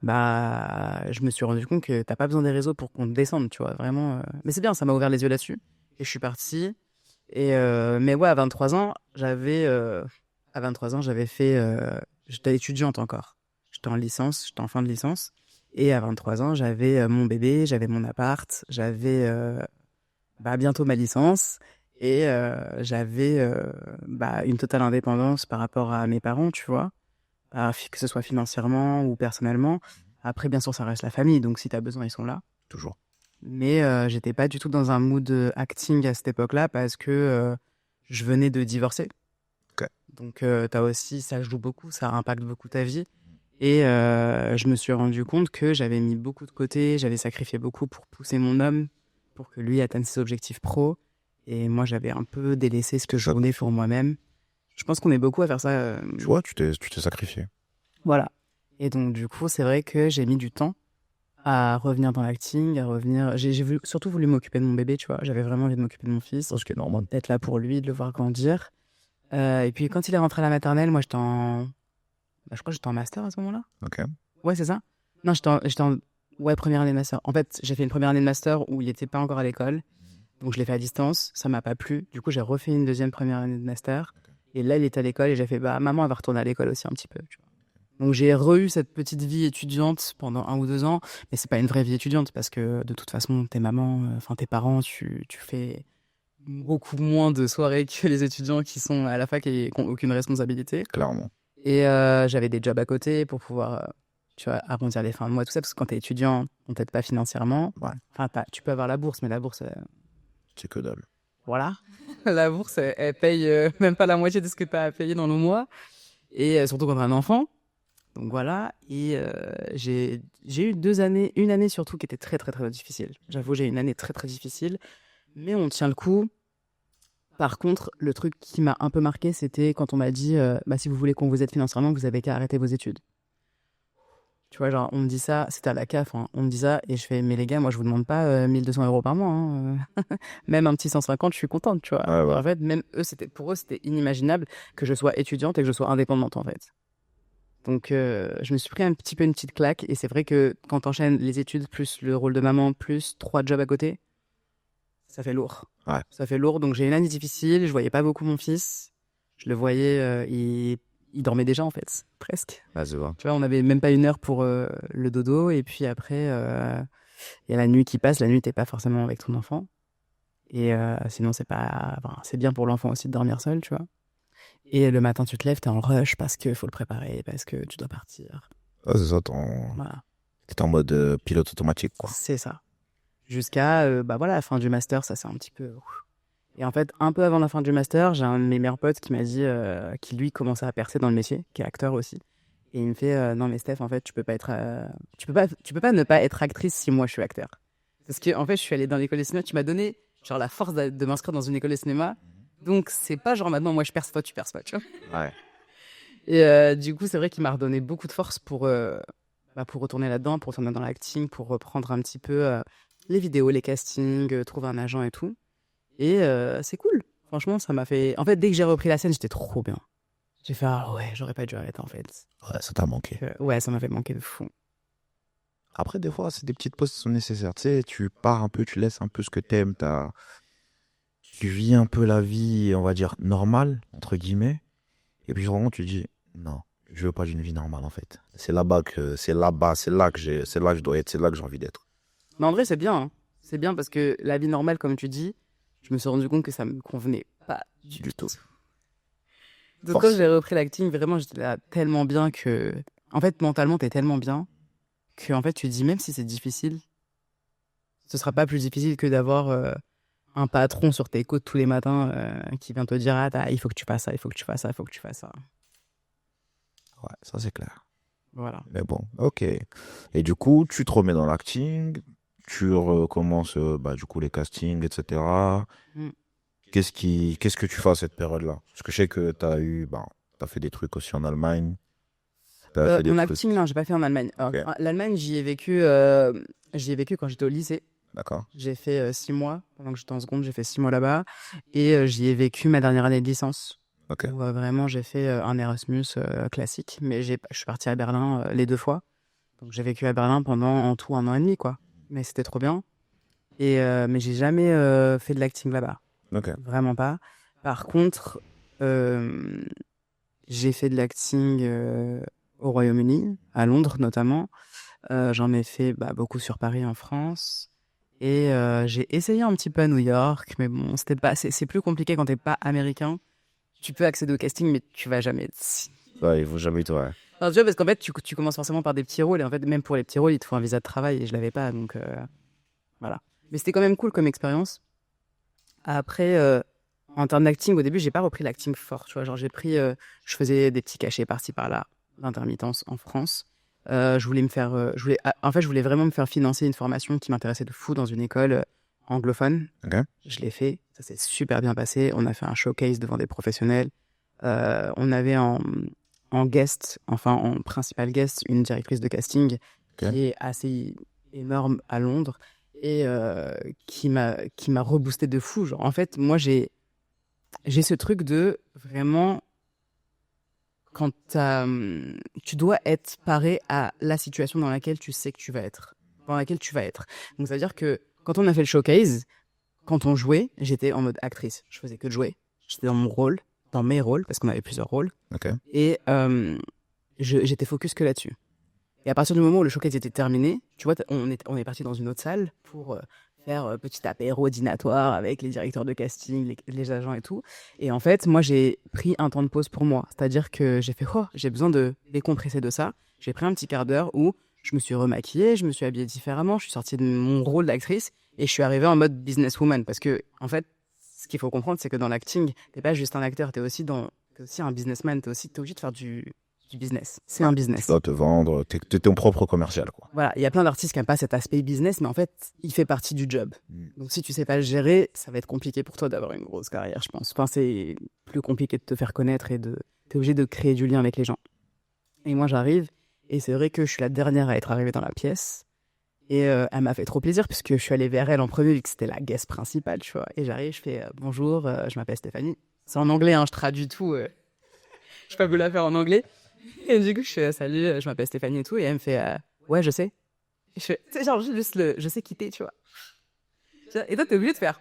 Speaker 2: je me suis rendu compte que t'as pas besoin des réseaux pour qu'on te descende, tu vois, vraiment. Mais c'est bien, ça m'a ouvert les yeux là-dessus. Et je suis parti. Et mais ouais, à 23 ans, j'avais fait, j'étais étudiante encore. J'étais en licence, j'étais en fin de licence. Et à 23 ans, j'avais mon bébé, j'avais mon appart, j'avais bientôt ma licence. Et j'avais une totale indépendance par rapport à mes parents, tu vois, que ce soit financièrement ou personnellement. Après, bien sûr, ça reste la famille, donc si t'as besoin, ils sont là.
Speaker 1: Toujours.
Speaker 2: Mais j'étais pas du tout dans un mood acting à cette époque-là parce que je venais de divorcer.
Speaker 1: Ok.
Speaker 2: Donc t'as aussi, ça joue beaucoup, ça impacte beaucoup ta vie. Et je me suis rendu compte que j'avais mis beaucoup de côté, j'avais sacrifié beaucoup pour pousser mon homme, pour que lui atteigne ses objectifs pro. Et moi, j'avais un peu délaissé ce que je voulais pour moi-même. Je pense qu'on est beaucoup à faire ça.
Speaker 1: Tu vois, tu t'es sacrifié.
Speaker 2: Voilà. Et donc, du coup, c'est vrai que j'ai mis du temps à revenir dans l'acting, à revenir. Surtout voulu m'occuper de mon bébé, tu vois. J'avais vraiment envie de m'occuper de mon fils.
Speaker 1: Ce qui est normal.
Speaker 2: D'être là pour lui, de le voir grandir. Et puis, quand il est rentré à la maternelle, moi, je crois que j'étais en master à ce moment-là.
Speaker 1: Ok.
Speaker 2: Ouais, c'est ça. Non, ouais, première année de master. En fait, j'ai fait une première année de master où il n'était pas encore à l'école. Donc, je l'ai fait à distance. Ça m'a pas plu. Du coup, j'ai refait une deuxième première année de master. Okay. Et là, il était à l'école et j'ai fait, maman, elle va retourner à l'école aussi un petit peu. Tu vois. Donc, j'ai eu cette petite vie étudiante pendant 1 ou 2 ans. Mais c'est pas une vraie vie étudiante parce que de toute façon, tes parents, tu fais beaucoup moins de soirées que les étudiants qui sont à la fac et qui n'ont aucune responsabilité.
Speaker 1: Clairement.
Speaker 2: Et j'avais des jobs à côté pour pouvoir, tu vois, arrondir les fins de mois, tout ça, parce que quand t'es étudiant, on t'aide pas financièrement.
Speaker 1: Ouais.
Speaker 2: Enfin, tu peux avoir la bourse, mais la bourse...
Speaker 1: c'est que dalle.
Speaker 2: Voilà. La bourse, elle paye même pas la moitié de ce que t'as à payer dans le mois. Et surtout quand t'as un enfant. Donc voilà. Et j'ai eu une année surtout qui était très, très, très difficile. J'avoue, j'ai eu une année très, très difficile. Mais on tient le coup. Par contre, le truc qui m'a un peu marqué, c'était quand on m'a dit si vous voulez qu'on vous aide financièrement, vous avez qu'à arrêter vos études. Tu vois, genre, on me dit ça, c'était à la CAF, hein, on me dit ça, et je fais, mais les gars, moi, je vous demande pas 1200 € par mois. Hein, même un petit 150, je suis contente, tu vois.
Speaker 1: Ouais.
Speaker 2: En fait, même pour eux, c'était inimaginable que je sois étudiante et que je sois indépendante, en fait. Donc, je me suis pris un petit peu une petite claque, et c'est vrai que quand t'enchaînes les études, plus le rôle de maman, plus 3 jobs à côté, ça fait lourd.
Speaker 1: Ouais.
Speaker 2: Ça fait lourd. Donc, j'ai une année difficile. Je voyais pas beaucoup mon fils. Je le voyais, il dormait déjà, en fait. Presque.
Speaker 1: Ah, c'est vrai.
Speaker 2: Tu vois, on n'avait même pas 1 heure pour le dodo. Et puis après, il y a la nuit qui passe. La nuit, t'es pas forcément avec ton enfant. Et sinon, c'est bien pour l'enfant aussi de dormir seul, tu vois. Et le matin, tu te lèves, t'es en rush parce qu'il faut le préparer, parce que tu dois partir.
Speaker 1: Ah, c'est ça,
Speaker 2: Voilà.
Speaker 1: T'es en mode pilote automatique, quoi.
Speaker 2: C'est ça. Jusqu'à la fin du master, ça c'est un petit peu... Et en fait, un peu avant la fin du master, j'ai un de mes meilleurs potes qui m'a dit, qui lui commençait à percer dans le métier, qui est acteur aussi. Et il me fait, non mais Steph, en fait, tu peux pas ne pas être actrice si moi je suis acteur. Parce que en fait, je suis allée dans l'école de cinéma, tu m'as donné genre la force de m'inscrire dans une école de cinéma. Donc c'est pas genre maintenant moi je perce pas, tu perces pas, tu vois.
Speaker 1: Ouais.
Speaker 2: Et du coup, c'est vrai qu'il m'a redonné beaucoup de force pour retourner là-dedans, pour retourner dans l'acting, pour reprendre un petit peu les vidéos, les castings, trouver un agent et tout. Et c'est cool. Franchement, ça m'a fait... En fait, dès que j'ai repris la scène, j'étais trop bien. J'ai fait, ah ouais, j'aurais pas dû arrêter, en fait.
Speaker 1: Ouais, ça t'a manqué.
Speaker 2: Ouais, ça m'a fait manquer de fou.
Speaker 1: Après, des fois, c'est des petites pauses qui sont nécessaires. Tu sais, tu pars un peu, tu laisses un peu ce que t'aimes, tu vis un peu la vie, on va dire, normale, entre guillemets. Et puis, vraiment, tu te dis, non, je veux pas d'une vie normale, en fait. C'est là que je dois être, c'est là que j'ai envie d'être.
Speaker 2: Mais en vrai, c'est bien, hein. C'est bien parce que la vie normale, comme tu dis, je me suis rendu compte que ça me convenait pas du
Speaker 1: Du tout.
Speaker 2: tout. Donc quand
Speaker 1: Force.
Speaker 2: j'ai repris l'acting, vraiment, j'étais là tellement bien que... En fait, mentalement, t'es tellement bien que, en fait, tu te dis, même si c'est difficile, ce sera pas plus difficile que d'avoir un patron sur tes côtes tous les matins qui vient te dire, ah, il faut que tu fasses ça, il faut que tu fasses ça, il faut que tu fasses ça.
Speaker 1: Ouais, ça, c'est clair.
Speaker 2: Voilà.
Speaker 1: Mais bon, ok. Et du coup, tu te remets dans l'acting, tu recommences, du coup, les castings, etc.
Speaker 2: Mm.
Speaker 1: Qu'est-ce que tu fais à cette période-là? Parce que je sais que t'as fait des trucs aussi en Allemagne. T'as fait des
Speaker 2: En
Speaker 1: trucs.
Speaker 2: acting, non, j'ai pas fait en Allemagne. Alors,
Speaker 1: Ok,
Speaker 2: l'Allemagne, j'y ai vécu quand j'étais au lycée.
Speaker 1: d'accord.
Speaker 2: J'ai fait 6 mois, pendant que j'étais en seconde, j'ai fait 6 mois là-bas. Et j'y ai vécu ma dernière année de licence,
Speaker 1: Ok,
Speaker 2: où vraiment j'ai fait un Erasmus classique. Mais je suis partie à Berlin les 2 fois. Donc j'ai vécu à Berlin pendant en tout 1 an et demi, quoi. Mais c'était trop bien. Mais j'ai jamais fait de l'acting là-bas.
Speaker 1: ok.
Speaker 2: Vraiment pas. Par contre, euh, j'ai fait de l'acting au Royaume-Uni, à Londres notamment. J'en ai fait beaucoup sur Paris en France. Et j'ai essayé un petit peu à New York, mais bon, c'était pas, c'est plus compliqué quand t'es pas américain. Tu peux accéder au casting, mais tu vas jamais être signé.
Speaker 1: Ouais, il faut jamais être, ouais.
Speaker 2: Enfin, tu vois, parce qu'en fait, tu commences forcément par des petits rôles, et en fait, même pour les petits rôles, il te faut un visa de travail, et je l'avais pas, donc voilà. Mais c'était quand même cool comme expérience. Après, en termes d'acting, au début, j'ai pas repris l'acting fort, tu vois. Genre, je faisais des petits cachets par-ci par-là, d'intermittence en France. Je voulais me faire, en fait, je voulais vraiment me faire financer une formation qui m'intéressait de fou dans une école anglophone.
Speaker 1: Ok,
Speaker 2: Je l'ai fait, ça s'est super bien passé. On a fait un showcase devant des professionnels. On avait en guest, enfin en principal guest, une directrice de casting
Speaker 1: ok.
Speaker 2: qui est assez énorme à Londres et qui m'a reboosté de fou. Genre, en fait, moi, j'ai ce truc de vraiment quand tu dois être paré à la situation dans laquelle tu sais que tu vas être, dans laquelle tu vas être. Donc, ça veut dire que quand on a fait le showcase, quand on jouait, j'étais en mode actrice. Je faisais que de jouer. J'étais dans mon rôle, dans mes rôles, parce qu'on avait plusieurs rôles.
Speaker 1: Ok.
Speaker 2: Et j'étais focus que là-dessus. Et à partir du moment où le showcase était terminé, tu vois, on est parti dans une autre salle pour faire petit apéro dînatoire avec les directeurs de casting, les agents et tout. Et en fait, moi, j'ai pris un temps de pause pour moi. C'est-à-dire que j'ai fait, oh, j'ai besoin de décompresser de ça. J'ai pris un petit quart d'heure où je me suis remaquillée, je me suis habillée différemment, je suis sortie de mon rôle d'actrice et je suis arrivée en mode businesswoman. Parce que, en fait, ce qu'il faut comprendre, c'est que dans l'acting, t'es pas juste un acteur, t'es aussi un businessman, t'es obligé de faire du business. C'est un
Speaker 1: Tu
Speaker 2: business.
Speaker 1: dois te vendre, t'es ton propre commercial, quoi.
Speaker 2: Voilà, il y a plein d'artistes qui n'aiment pas cet aspect business, mais en fait, il fait partie du job.
Speaker 1: Mm.
Speaker 2: Donc si tu sais pas le gérer, ça va être compliqué pour toi d'avoir une grosse carrière, je pense. Enfin, c'est plus compliqué de te faire connaître et t'es obligé de créer du lien avec les gens. Et moi, j'arrive, et c'est vrai que je suis la dernière à être arrivée dans la pièce. Et elle m'a fait trop plaisir, puisque je suis allée vers elle en premier, vu que c'était la guest principale, tu vois. Et j'arrive, je fais bonjour, je m'appelle Stéphanie. C'est en anglais, hein, je traduis tout. Je peux pas vous la faire en anglais. Et du coup, je fais salut, je m'appelle Stéphanie et tout. Et elle me fait ouais, je sais. Et je fais, tu sais, genre, juste je sais quitter, tu vois. Et toi, t'es obligé de faire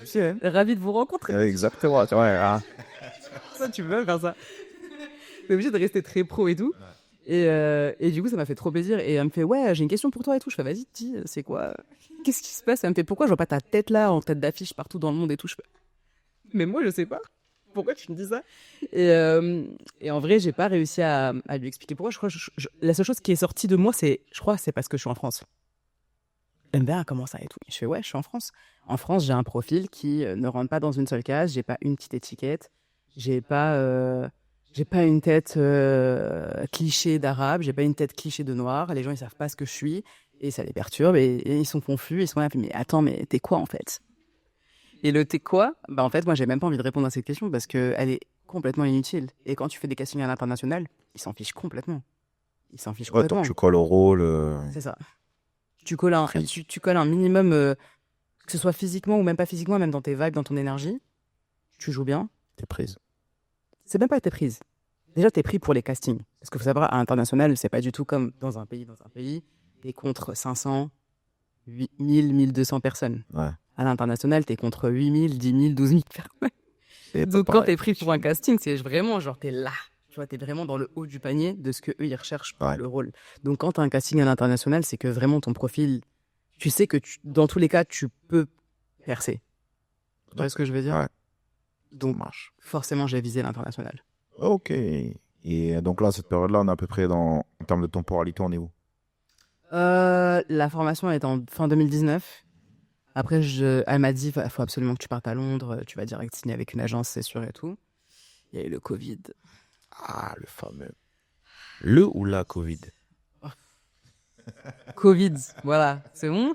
Speaker 2: je suis ravi de vous rencontrer.
Speaker 1: Exactement, tu vois.
Speaker 2: Ça, tu peux pas faire ça. T'es obligé de rester très pro et tout. Et du coup, ça m'a fait trop plaisir. Et elle me fait, ouais, j'ai une question pour toi et tout. Je fais, vas-y, dis, c'est quoi? Qu'est-ce qui se passe? Elle me fait, pourquoi je vois pas ta tête là, en tête d'affiche partout dans le monde et tout? Je fais, mais moi, je sais pas. Pourquoi tu me dis ça? Et en vrai, j'ai pas réussi à lui expliquer pourquoi. Je crois que la seule chose qui est sortie de moi, je crois, c'est parce que je suis en France. Elle me dit, ah, comment ça et tout. Je fais, ouais, je suis en France. En France, j'ai un profil qui ne rentre pas dans une seule case. J'ai pas une petite étiquette. J'ai pas une tête cliché d'arabe. J'ai pas une tête cliché de noir. Les gens, ils savent pas ce que je suis. Et ça les perturbe. Et ils sont confus. Ils sont là, mais attends, mais t'es quoi en fait? Et le t'es quoi? Bah, en fait, moi, j'ai même pas envie de répondre à cette question parce qu'elle est complètement inutile. Et quand tu fais des castings à l'international, ils s'en fichent complètement. Ils s'en fichent
Speaker 1: Ouais, tant que
Speaker 2: complètement.
Speaker 1: tu colles au rôle.
Speaker 2: C'est ça. Tu colles un minimum, que ce soit physiquement ou même pas physiquement, même dans tes vibes, dans ton énergie, tu joues bien.
Speaker 1: T'es prise.
Speaker 2: C'est même pas que t'es prise. Déjà, t'es pris pour les castings. Parce qu'il faut savoir, à l'international, c'est pas du tout comme dans un pays. Dans un pays, il t'es contre 500, 1000, 1200 personnes.
Speaker 1: Ouais.
Speaker 2: À l'international, t'es contre 8000, 10 000, 12 000 personnes.
Speaker 1: C'est
Speaker 2: Donc
Speaker 1: pas
Speaker 2: quand
Speaker 1: pareil.
Speaker 2: t'es pris pour un casting, c'est vraiment genre t'es là. Tu vois, t'es vraiment dans le haut du panier de ce que eux ils recherchent pour
Speaker 1: Ouais.
Speaker 2: le rôle. Donc quand t'as un casting à l'international, c'est que vraiment ton profil, tu sais que dans tous les cas, tu peux percer. Tu vois ce que je veux dire?
Speaker 1: Ouais.
Speaker 2: Donc
Speaker 1: Marche.
Speaker 2: forcément, j'ai visé l'international.
Speaker 1: Ok. Et donc là, cette période-là, on est à peu près en termes de temporalité, on est où?
Speaker 2: La formation est en fin 2019. Après, elle m'a dit, il faut absolument que tu partes à Londres, tu vas direct signer avec une agence, c'est sûr et tout. Il y a eu le Covid.
Speaker 1: Ah, le fameux. Le ou la Covid?
Speaker 2: Covid, voilà, c'est bon.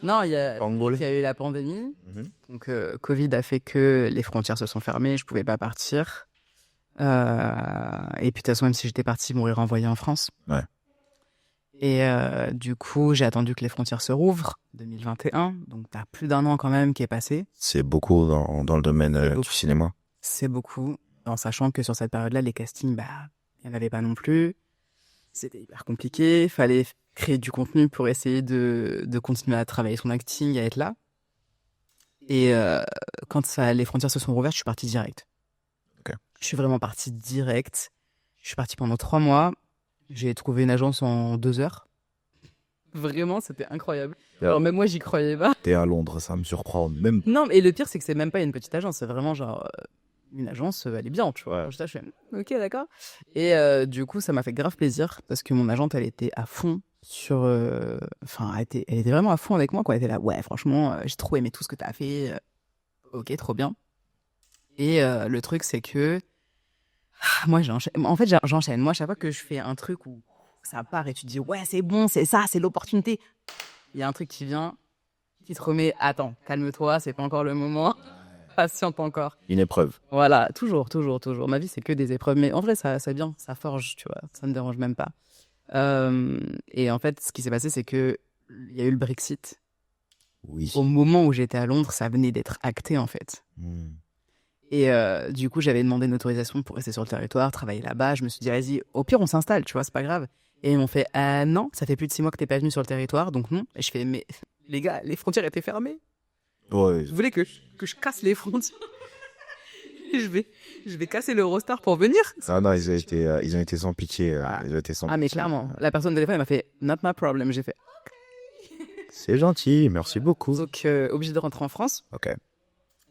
Speaker 2: Non, il y a
Speaker 1: Congolais.
Speaker 2: eu la pandémie.
Speaker 1: Mhm.
Speaker 2: Donc, Covid a fait que les frontières se sont fermées, je pouvais pas partir. Et puis, de toute façon, même si j'étais partie, ils m'auraient renvoyé en France.
Speaker 1: Ouais.
Speaker 2: Et du coup, j'ai attendu que les frontières se rouvrent, 2021. Donc, t'as plus d'1 an quand même qui est passé.
Speaker 1: C'est beaucoup dans le domaine du
Speaker 2: beaucoup.
Speaker 1: cinéma.
Speaker 2: C'est beaucoup, en sachant que sur cette période-là, les castings, il n'y en avait pas non plus. C'était hyper compliqué. Il fallait créer du contenu pour essayer de continuer à travailler son acting, à être là. Et quand les frontières se sont rouvertes, je suis partie direct.
Speaker 1: Ok.
Speaker 2: Je suis vraiment partie direct. Je suis partie pendant 3 mois. J'ai trouvé une agence en 2 heures. Vraiment, c'était incroyable. Alors même moi, j'y croyais pas.
Speaker 1: T'es à Londres, ça me surprend même.
Speaker 2: Non, et le pire, c'est que c'est même pas une petite agence. C'est vraiment genre une agence, elle est bien, tu vois.
Speaker 1: Ouais.
Speaker 2: Je suis ok, d'accord. Et du coup, ça m'a fait grave plaisir parce que mon agente, elle était à fond sur. Enfin, elle était vraiment à fond avec moi, quoi. Elle était là, ouais, franchement, j'ai trop aimé tout ce que t'as fait. Ok, trop bien. Et le truc, c'est que moi, j'enchaîne. En fait, j'enchaîne. Moi, chaque fois que je fais un truc où ça part et tu te dis, ouais, c'est bon, c'est ça, c'est l'opportunité. Il y a un truc qui vient, qui te remet, attends, calme-toi, c'est pas encore le moment. Patiente encore.
Speaker 1: Une épreuve.
Speaker 2: Voilà, toujours, toujours, toujours. Ma vie, c'est que des épreuves. Mais en vrai, ça bien, ça forge, tu vois. Ça me dérange même pas. Et en fait, ce qui s'est passé, c'est que il y a eu le Brexit.
Speaker 1: Oui.
Speaker 2: Au moment où j'étais à Londres, ça venait d'être acté, en fait.
Speaker 1: Hmm.
Speaker 2: Et du coup, j'avais demandé une autorisation pour rester sur le territoire, travailler là-bas. Je me suis dit, vas-y, au pire, on s'installe, tu vois, c'est pas grave. Et ils m'ont fait, non, ça fait plus de 6 mois que t'es pas venu sur le territoire, donc non. Et je fais, mais les gars, les frontières étaient fermées.
Speaker 1: Ouais.
Speaker 2: Vous voulez que je casse les frontières? je vais casser l'Eurostar pour venir?
Speaker 1: Ah non, ils ont été sans pitié. Ils ont été sans
Speaker 2: Ah, mais
Speaker 1: pitié.
Speaker 2: clairement, la personne de téléphone, elle m'a fait, not my problem. J'ai fait,
Speaker 1: C'est gentil, merci beaucoup.
Speaker 2: donc, obligé de rentrer en France.
Speaker 1: Ok.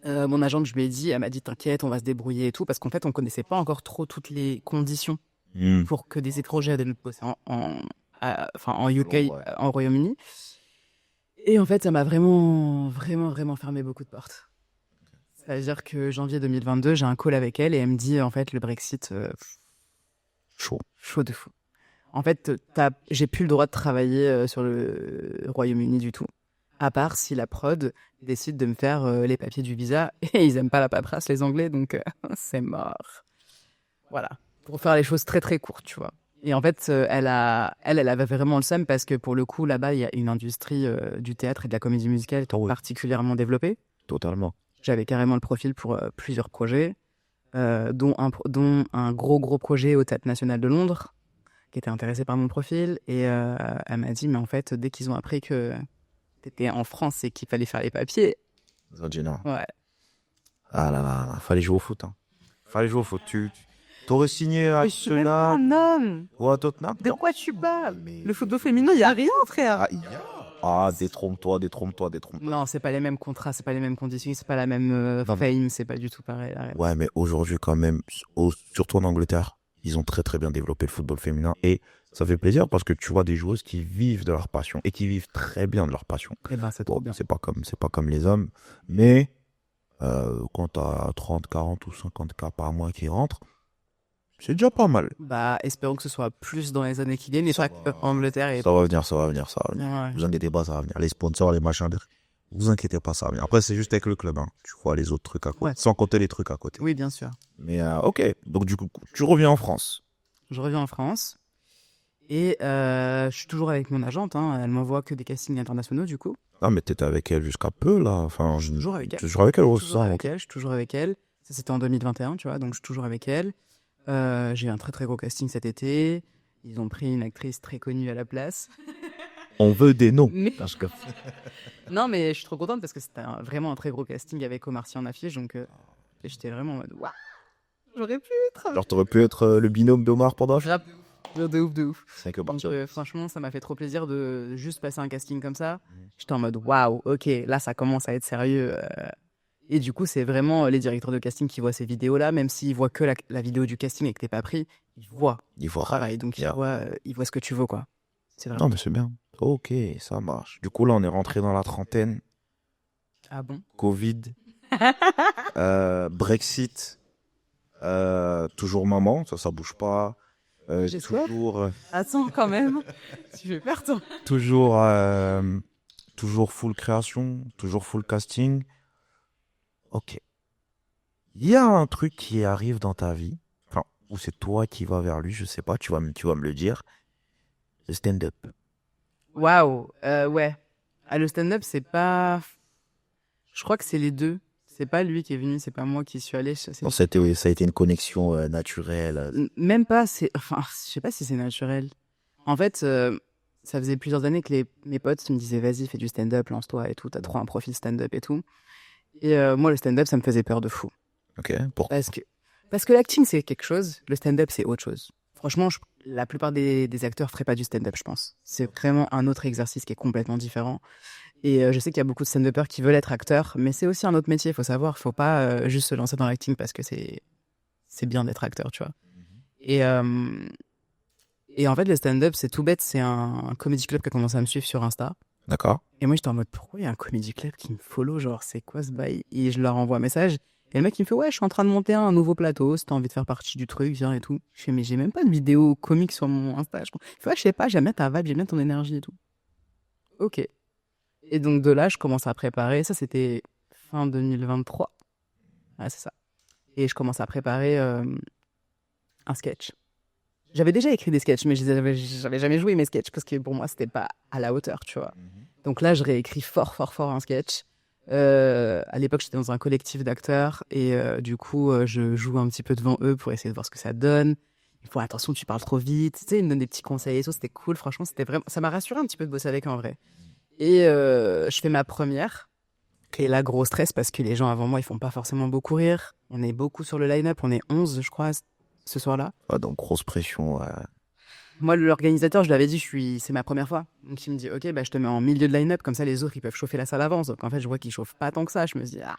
Speaker 2: Mon agente, je lui ai dit, elle m'a dit, t'inquiète, on va se débrouiller et tout, parce qu'en fait, on connaissait pas encore trop toutes les conditions
Speaker 1: Hmm.
Speaker 2: pour que des étrangers viennent bosser en UK,
Speaker 1: Ouais.
Speaker 2: en Royaume-Uni. Et en fait, ça m'a vraiment, vraiment, vraiment fermé beaucoup de portes. C'est-à-dire que janvier 2022, j'ai un call avec elle et elle me dit, en fait, le Brexit,
Speaker 1: Chaud.
Speaker 2: chaud de fou. En fait, j'ai plus le droit de travailler sur le Royaume-Uni du tout. À part si la prod décide de me faire les papiers du visa. Et ils aiment pas la paperasse, les Anglais, donc c'est mort. Voilà. Pour faire les choses très très courtes, tu vois. Et en fait, elle avait vraiment le seum parce que pour le coup, là-bas, il y a une industrie du théâtre et de la comédie musicale
Speaker 1: Oui.
Speaker 2: particulièrement développée.
Speaker 1: Totalement.
Speaker 2: J'avais carrément le profil pour plusieurs projets, dont un gros projet au Théâtre National de Londres, qui était intéressé par mon profil. Et elle m'a dit, mais en fait, dès qu'ils ont appris que t'étais en France et qu'il fallait faire les papiers,
Speaker 1: Zodjina.
Speaker 2: ouais.
Speaker 1: Ah là là, fallait jouer au foot. Hein. Fallait jouer au foot. T'aurais signé à
Speaker 2: Mais je suis même pas
Speaker 1: Arsenal
Speaker 2: un homme.
Speaker 1: ou à Tottenham?
Speaker 2: De quoi tu parles?
Speaker 1: Mais-
Speaker 2: Le football féminin, il y a rien, frère.
Speaker 1: Ah, ah, détrompe-toi.
Speaker 2: Non, c'est pas les mêmes contrats, c'est pas les mêmes conditions, c'est pas la même
Speaker 1: Non, mais-
Speaker 2: fame, c'est pas du tout pareil. Arrête.
Speaker 1: Ouais, mais aujourd'hui, quand même, surtout en Angleterre, ils ont très très bien développé le football féminin. Et ça fait plaisir parce que tu vois des joueuses qui vivent de leur passion et qui vivent très bien de leur passion.
Speaker 2: Eh ben, c'est
Speaker 1: Bon,
Speaker 2: trop bien.
Speaker 1: c'est pas comme les hommes, mais quand t'as 30, 40 ou 50 cas par mois qui rentrent, c'est déjà pas mal.
Speaker 2: Bah, espérons que ce soit plus dans les années qui viennent, et pas qu'en Angleterre et
Speaker 1: Ça va venir.
Speaker 2: Ouais.
Speaker 1: Vous inquiétez pas, ça va venir. Les sponsors, les machins, vous inquiétez pas, ça va venir. Après, c'est juste avec le club, hein. Tu vois les autres trucs à côté,
Speaker 2: Ouais.
Speaker 1: sans compter les trucs à côté.
Speaker 2: Oui, bien sûr.
Speaker 1: Mais ok, donc du coup, tu reviens en France.
Speaker 2: Je reviens en France et je suis toujours avec mon agente. Hein. Elle m'envoie que des castings internationaux, du coup.
Speaker 1: Ah, mais t'étais avec elle jusqu'à peu, là. Enfin,
Speaker 2: Toujours avec elle.
Speaker 1: Toujours avec elle, ouais, c'est
Speaker 2: Toujours
Speaker 1: ça.
Speaker 2: avec
Speaker 1: ok.
Speaker 2: elle, je suis toujours avec elle. Ça, c'était en 2021, tu vois, donc je suis toujours avec elle. J'ai eu un très très gros casting cet été. Ils ont pris une actrice très connue à la place.
Speaker 1: On veut des noms.
Speaker 2: Mais...
Speaker 1: Parce que...
Speaker 2: Non, mais je suis trop contente parce que c'était vraiment un très gros casting avec Omar Sy en affiche. Donc, j'étais vraiment en mode waouh, j'aurais pu être.
Speaker 1: Genre, t'aurais pu être le binôme d'Omar pendant...
Speaker 2: De ouf, de ouf.
Speaker 1: C'est que
Speaker 2: Donc, franchement, ça m'a fait trop plaisir de juste passer un casting comme ça. J'étais en mode waouh, ok, là, ça commence à être sérieux. Et du coup, c'est vraiment les directeurs de casting qui voient ces vidéos-là, même s'ils voient que la vidéo du casting et que t'es pas pris, ils voient.
Speaker 1: Il faut
Speaker 2: Pareil, donc ils voient ce que tu veux, quoi. C'est vraiment...
Speaker 1: Non, mais c'est bien. Ok, ça marche. Du coup, là, on est rentré dans la trentaine.
Speaker 2: Ah bon?
Speaker 1: Covid, Brexit, toujours maman, ça bouge pas.
Speaker 2: J'espère.
Speaker 1: Toujours,
Speaker 2: Attends, quand même. Tu fais peur, toi.
Speaker 1: toujours full création, toujours full casting. Ok. Il y a un truc qui arrive dans ta vie, enfin, ou c'est toi qui vas vers lui, je sais pas, tu vas me le dire. Le stand-up.
Speaker 2: Waouh, ouais. Ah, le stand-up, c'est pas... Je crois que c'est les deux. C'est pas lui qui est venu, c'est pas moi qui suis allée.
Speaker 1: Non, ça a été une connexion naturelle.
Speaker 2: Même pas, enfin, je sais pas si c'est naturel. En fait, ça faisait plusieurs années que mes potes me disaient vas-y, fais du stand-up, lance-toi et tout, t'as trop un profil stand-up et tout. Et moi, le stand-up, ça me faisait peur de fou.
Speaker 1: Ok, pourquoi?
Speaker 2: Parce que l'acting, c'est quelque chose, le stand-up, c'est autre chose. Franchement, la plupart des acteurs feraient pas du stand-up, je pense. C'est vraiment un autre exercice qui est complètement différent. Et je sais qu'il y a beaucoup de stand-uppers qui veulent être acteurs, mais c'est aussi un autre métier, il faut savoir. Faut pas juste se lancer dans l'acting parce que c'est bien d'être acteur, tu vois. Et en fait, le stand-up, c'est tout bête, c'est un comedy club qui a commencé à me suivre sur Insta.
Speaker 1: D'accord.
Speaker 2: Et moi, j'étais en mode, pourquoi il y a un comedy club qui me follow? Genre, c'est quoi ce bail? Et je leur envoie un message. Et le mec, il me fait, ouais, je suis en train de monter un nouveau plateau. Si t'as envie de faire partie du truc, viens et tout. Je fais, mais j'ai même pas de vidéo comique sur mon Insta. Il fait, ouais, je sais pas, j'aime bien ta vibe, j'aime bien ton énergie et tout. Ok. Et donc, de là, je commence à préparer. Ça, c'était fin 2023. Ah, c'est ça. Et je commence à préparer un sketch. J'avais déjà écrit des sketchs, mais j'avais jamais joué mes sketchs parce que pour moi, c'était pas à la hauteur, tu vois. Donc là, je réécris fort un sketch. À l'époque, j'étais dans un collectif d'acteurs et du coup, je joue un petit peu devant eux pour essayer de voir ce que ça donne. Il faut attention, tu parles trop vite. Tu sais, ils me donnent des petits conseils et tout. C'était cool, franchement, c'était vraiment. Ça m'a rassuré un petit peu de bosser avec eux en vrai. Et je fais ma première. Et là, gros stress parce que les gens avant moi, ils font pas forcément beaucoup rire. On est beaucoup sur le line-up, on est 11, je crois, ce soir-là.
Speaker 1: Ah, donc, grosse pression.
Speaker 2: Moi, l'organisateur, je lui avais dit, c'est ma première fois. Donc, il me dit, ok, bah, je te mets en milieu de line-up, comme ça, les autres, ils peuvent chauffer la salle avance. Donc, en fait, je vois qu'ils chauffent pas tant que ça. Je me dis, ah.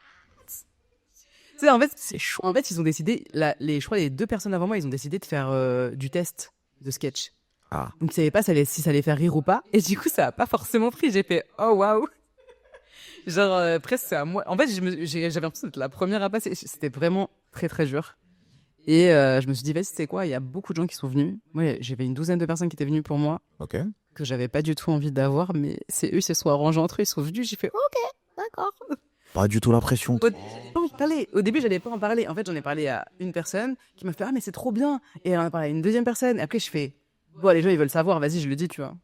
Speaker 2: Tu sais, en fait, c'est chaud. En fait, ils ont décidé, je crois, les deux personnes avant moi, ils ont décidé de faire du test de sketch.
Speaker 1: Ah.
Speaker 2: Donc, ils savaient pas si ça allait faire rire ou pas. Et du coup, ça a pas forcément pris. J'ai fait, oh, waouh. Genre, presque, c'est à moi. En fait, j'avais l'impression d'être la première à passer. C'était vraiment très, très dur. Et je me suis dit, vas-y, c'est quoi? Il y a beaucoup de gens qui sont venus. Moi, j'avais une douzaine de personnes qui étaient venues pour moi.
Speaker 1: Ok.
Speaker 2: Que j'avais pas du tout envie d'avoir, mais c'est eux, ils se sont arrangés entre eux, ils sont venus. J'ai fait, ok, d'accord.
Speaker 1: Pas du tout la pression.
Speaker 2: Au début, j'allais pas en parler. En fait, j'en ai parlé à une personne qui m'a fait, ah, mais c'est trop bien. Et elle en a parlé à une deuxième personne. Et après, je fais, bon, les gens, ils veulent savoir, vas-y, je le dis, tu vois.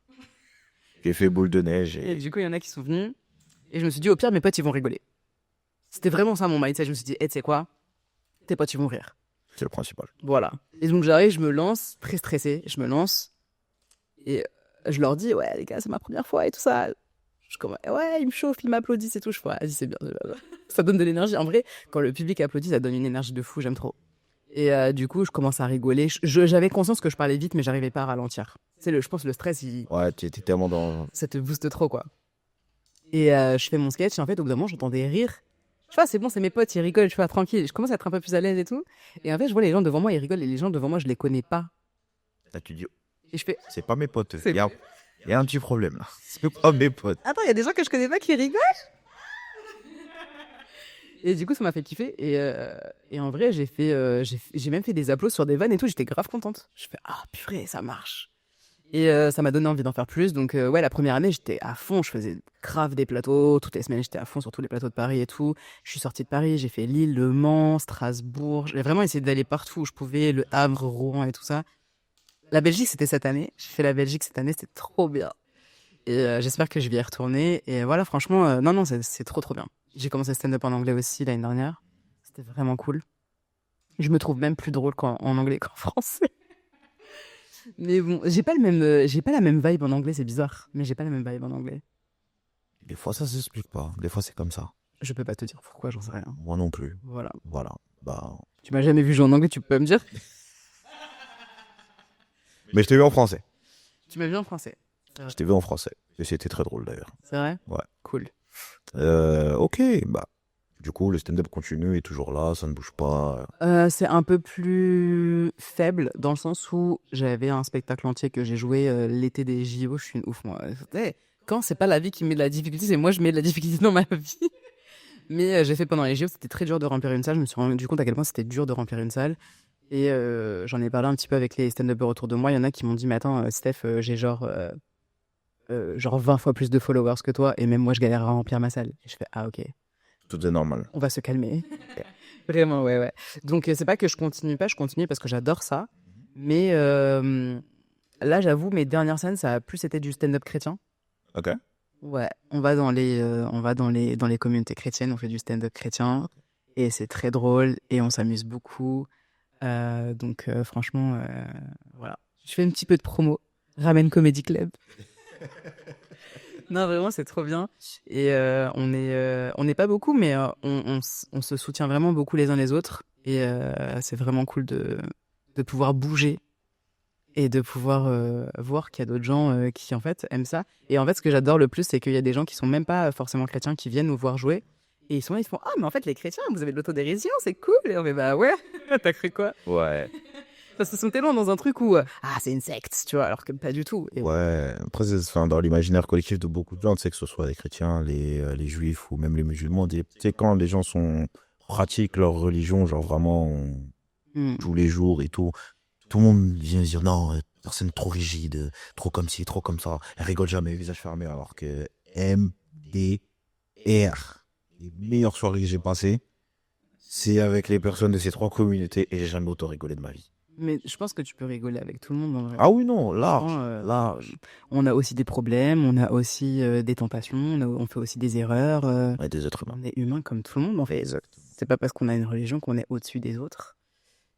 Speaker 1: J'ai fait boule de neige.
Speaker 2: Et du coup, il y en a qui sont venus. Et je me suis dit, au pire, mes potes, ils vont rigoler. C'était vraiment ça mon mindset. Je me suis dit, hey, tu sais quoi? Tes potes, ils vont rire.
Speaker 1: C'est le principal.
Speaker 2: Voilà. Et donc, j'arrive, je me lance, très stressé, je me lance. Et je leur dis, ouais, les gars, c'est ma première fois et tout ça. Je commence, ouais, ils me chauffent, ils m'applaudissent et tout. Je fais, vas-y, c'est bien. Ça donne de l'énergie. En vrai, quand le public applaudit, ça donne une énergie de fou, j'aime trop. Et du coup, je commence à rigoler. J'avais conscience que je parlais vite, mais j'arrivais pas à ralentir. Je pense que le stress,
Speaker 1: Ouais, tu étais tellement dans...
Speaker 2: ça te booste trop, quoi. Et je fais mon sketch, et en fait, au bout d'un moment, j'entends des rires. Je vois, c'est bon, c'est mes potes, ils rigolent, je suis tranquille. Je commence à être un peu plus à l'aise et tout. Et en fait, je vois les gens devant moi, ils rigolent, et les gens devant moi, je les connais pas.
Speaker 1: Là, tu dis,
Speaker 2: Et je fais,
Speaker 1: c'est pas mes potes. Il y a un petit problème, là. C'est pas mes potes.
Speaker 2: attends, il y a des gens que je connais pas qui rigolent. Et du coup, ça m'a fait kiffer. Et en vrai, j'ai même fait des applaudissements sur des vannes et tout. J'étais grave contente. Je fais, ah, purée, ça marche. Et ça m'a donné envie d'en faire plus. Donc, ouais, la première année, j'étais à fond. Je faisais grave des plateaux. Toutes les semaines, j'étais à fond sur tous les plateaux de Paris et tout. Je suis sortie de Paris. J'ai fait Lille, Le Mans, Strasbourg. J'ai vraiment essayé d'aller partout où je pouvais. Le Havre, Rouen et tout ça. La Belgique, c'était cette année. J'ai fait la Belgique cette année. C'était trop bien. Et j'espère que je vais y retourner. Et voilà, franchement, non, c'est trop, trop bien. J'ai commencé le stand-up en anglais aussi l'année dernière. C'était vraiment cool. Je me trouve même plus drôle en anglais qu'en français. Mais bon, j'ai pas la même vibe en anglais, c'est bizarre. Mais j'ai pas la même vibe en anglais.
Speaker 1: Des fois, ça s'explique pas. Des fois, c'est comme ça.
Speaker 2: Je peux pas te dire pourquoi, j'en sais rien.
Speaker 1: Moi non plus.
Speaker 2: Voilà.
Speaker 1: Voilà. Bah.
Speaker 2: Tu m'as jamais vu jouer en anglais, tu peux me dire?
Speaker 1: Mais je t'ai vu en français.
Speaker 2: Tu m'as vu en français.
Speaker 1: Je t'ai vu en français. Et c'était très drôle d'ailleurs.
Speaker 2: C'est vrai?
Speaker 1: Ouais.
Speaker 2: Cool.
Speaker 1: Ok, bah. Du coup, le stand-up continue, est toujours là, ça ne bouge pas.
Speaker 2: C'est un peu plus faible dans le sens où j'avais un spectacle entier que j'ai joué l'été des JO. Je suis une ouf, moi. Hey, quand c'est pas la vie qui met de la difficulté, c'est moi je mets de la difficulté dans ma vie. Mais j'ai fait pendant les JO, c'était très dur de remplir une salle. Je me suis rendu compte à quel point c'était dur de remplir une salle. Et j'en ai parlé un petit peu avec les stand-uppers autour de moi. Il y en a qui m'ont dit, mais attends, Steph, j'ai genre 20 fois plus de followers que toi. Et même moi, je galère à remplir ma salle. Et je fais, ah ok,
Speaker 1: Tout est normal.
Speaker 2: on va se calmer. Vraiment, ouais, ouais. Donc, c'est pas que je continue pas, je continue parce que j'adore ça. Mais là, j'avoue, mes dernières scènes, ça a plus été du stand-up chrétien.
Speaker 1: Ok.
Speaker 2: Ouais, on va dans les communautés chrétiennes, on fait du stand-up chrétien. Et c'est très drôle et on s'amuse beaucoup. Donc, franchement, voilà. Je fais un petit peu de promo. Ramen Comedy Club. Non, vraiment, c'est trop bien. Et on n'est pas beaucoup, mais on se soutient vraiment beaucoup les uns les autres. Et c'est vraiment cool de pouvoir bouger et de pouvoir voir qu'il y a d'autres gens qui, en fait, aiment ça. Et en fait, ce que j'adore le plus, c'est qu'il y a des gens qui sont même pas forcément chrétiens qui viennent nous voir jouer. Et ils sont là, ils font « Ah, mais en fait, les chrétiens, vous avez de l'autodérision, c'est cool !» Et on fait « Bah ouais, t'as cru quoi ?»
Speaker 1: Ouais.
Speaker 2: Parce qu'ils sont tellement dans un truc où Ah, c'est une secte, tu vois, alors que pas du tout. Et
Speaker 1: Ouais. Après, dans l'imaginaire collectif de beaucoup de gens, tu sais, que ce soit les chrétiens, les juifs ou même les musulmans, tu sais, quand les gens pratiquent leur religion, genre vraiment tous les jours et tout le monde vient dire non, personne trop rigide, trop comme ci, trop comme ça. Elle rigole jamais, visage fermé, alors que MDR, les meilleures soirées que j'ai passées, c'est avec les personnes de ces trois communautés et j'ai jamais autant rigolé de ma vie.
Speaker 2: Mais je pense que tu peux rigoler avec tout le monde en vrai.
Speaker 1: Ah oui, non, large,
Speaker 2: Franchement,
Speaker 1: large.
Speaker 2: On a aussi des problèmes, on a aussi des tentations, on fait aussi des erreurs.
Speaker 1: Ouais, des êtres humains.
Speaker 2: On est humain comme tout le monde en fait.
Speaker 1: Exact.
Speaker 2: C'est pas parce qu'on a une religion qu'on est au-dessus des autres.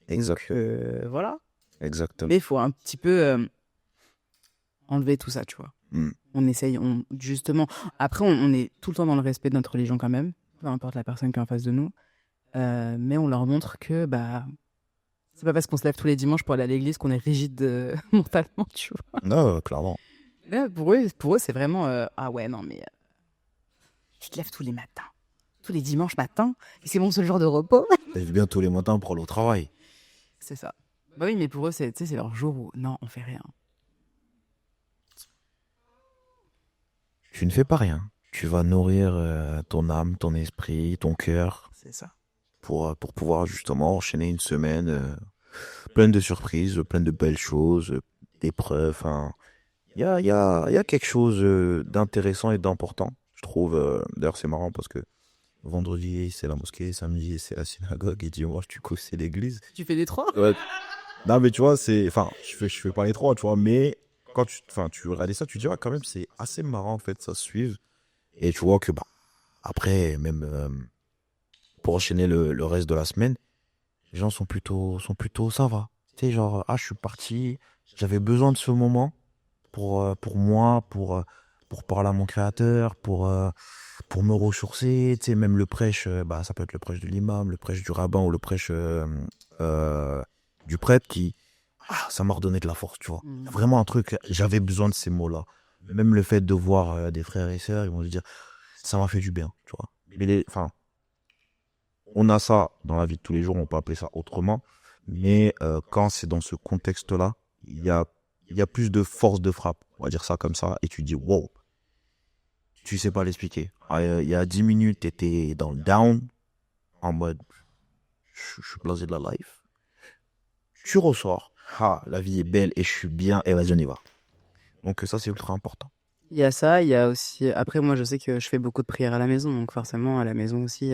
Speaker 1: Exact.
Speaker 2: Donc, voilà.
Speaker 1: Exactement.
Speaker 2: Mais il faut un petit peu enlever tout ça, tu vois.
Speaker 1: Mm.
Speaker 2: On essaye, justement. Après, on est tout le temps dans le respect de notre religion quand même, peu importe la personne qui est en face de nous. Mais on leur montre que bah c'est pas parce qu'on se lève tous les dimanches pour aller à l'église qu'on est rigide mentalement, tu vois.
Speaker 1: Non, clairement.
Speaker 2: Là, pour eux, c'est vraiment ah ouais, non, mais tu te lèves tous les matins, tous les dimanches matins, et c'est mon seul jour de repos.
Speaker 1: Lève bien tous les matins pour aller au travail.
Speaker 2: C'est ça. Bah oui, mais pour eux, c'est leur jour où non, on fait rien.
Speaker 1: Tu ne fais pas rien. Tu vas nourrir ton âme, ton esprit, ton cœur
Speaker 2: C'est ça.
Speaker 1: pour pouvoir justement enchaîner une semaine pleine de surprises, pleine de belles choses, d'épreuves. Hein. Il y a quelque chose d'intéressant et d'important, je trouve. D'ailleurs, c'est marrant parce que vendredi, c'est la mosquée, samedi, c'est la synagogue et dimanche, du coup, c'est l'église.
Speaker 2: Tu fais des trois?
Speaker 1: Ouais. Non, mais tu vois, je fais pas les trois, tu vois, mais quand tu regardes ça, tu te dis, ah, quand même, c'est assez marrant, en fait, ça se suive. Et tu vois que, bah, après, même, pour enchaîner le reste de la semaine, les gens sont plutôt, ça va. Tu sais, genre, ah, je suis parti, j'avais besoin de ce moment pour moi, pour parler à mon créateur, pour me ressourcer, tu sais, même le prêche, bah, ça peut être le prêche de l'imam, le prêche du rabbin ou le prêche du prêtre ça m'a redonné de la force, tu vois. Vraiment un truc, j'avais besoin de ces mots-là. Même le fait de voir des frères et sœurs, ils vont se dire, ça m'a fait du bien, tu vois. Mais on a ça dans la vie de tous les jours, on peut appeler ça autrement, mais quand c'est dans ce contexte-là, il y a plus de force de frappe, on va dire ça comme ça, et tu dis, wow, tu sais pas l'expliquer. Il y a 10 minutes, t'étais dans le down, en mode, je suis blasé de la life. Tu ressors, la vie est belle et je suis bien, et vas-y, on y va. Donc ça, c'est ultra important.
Speaker 2: Il y a ça, il y a aussi. Après, moi, je sais que je fais beaucoup de prières à la maison, donc forcément, à la maison aussi,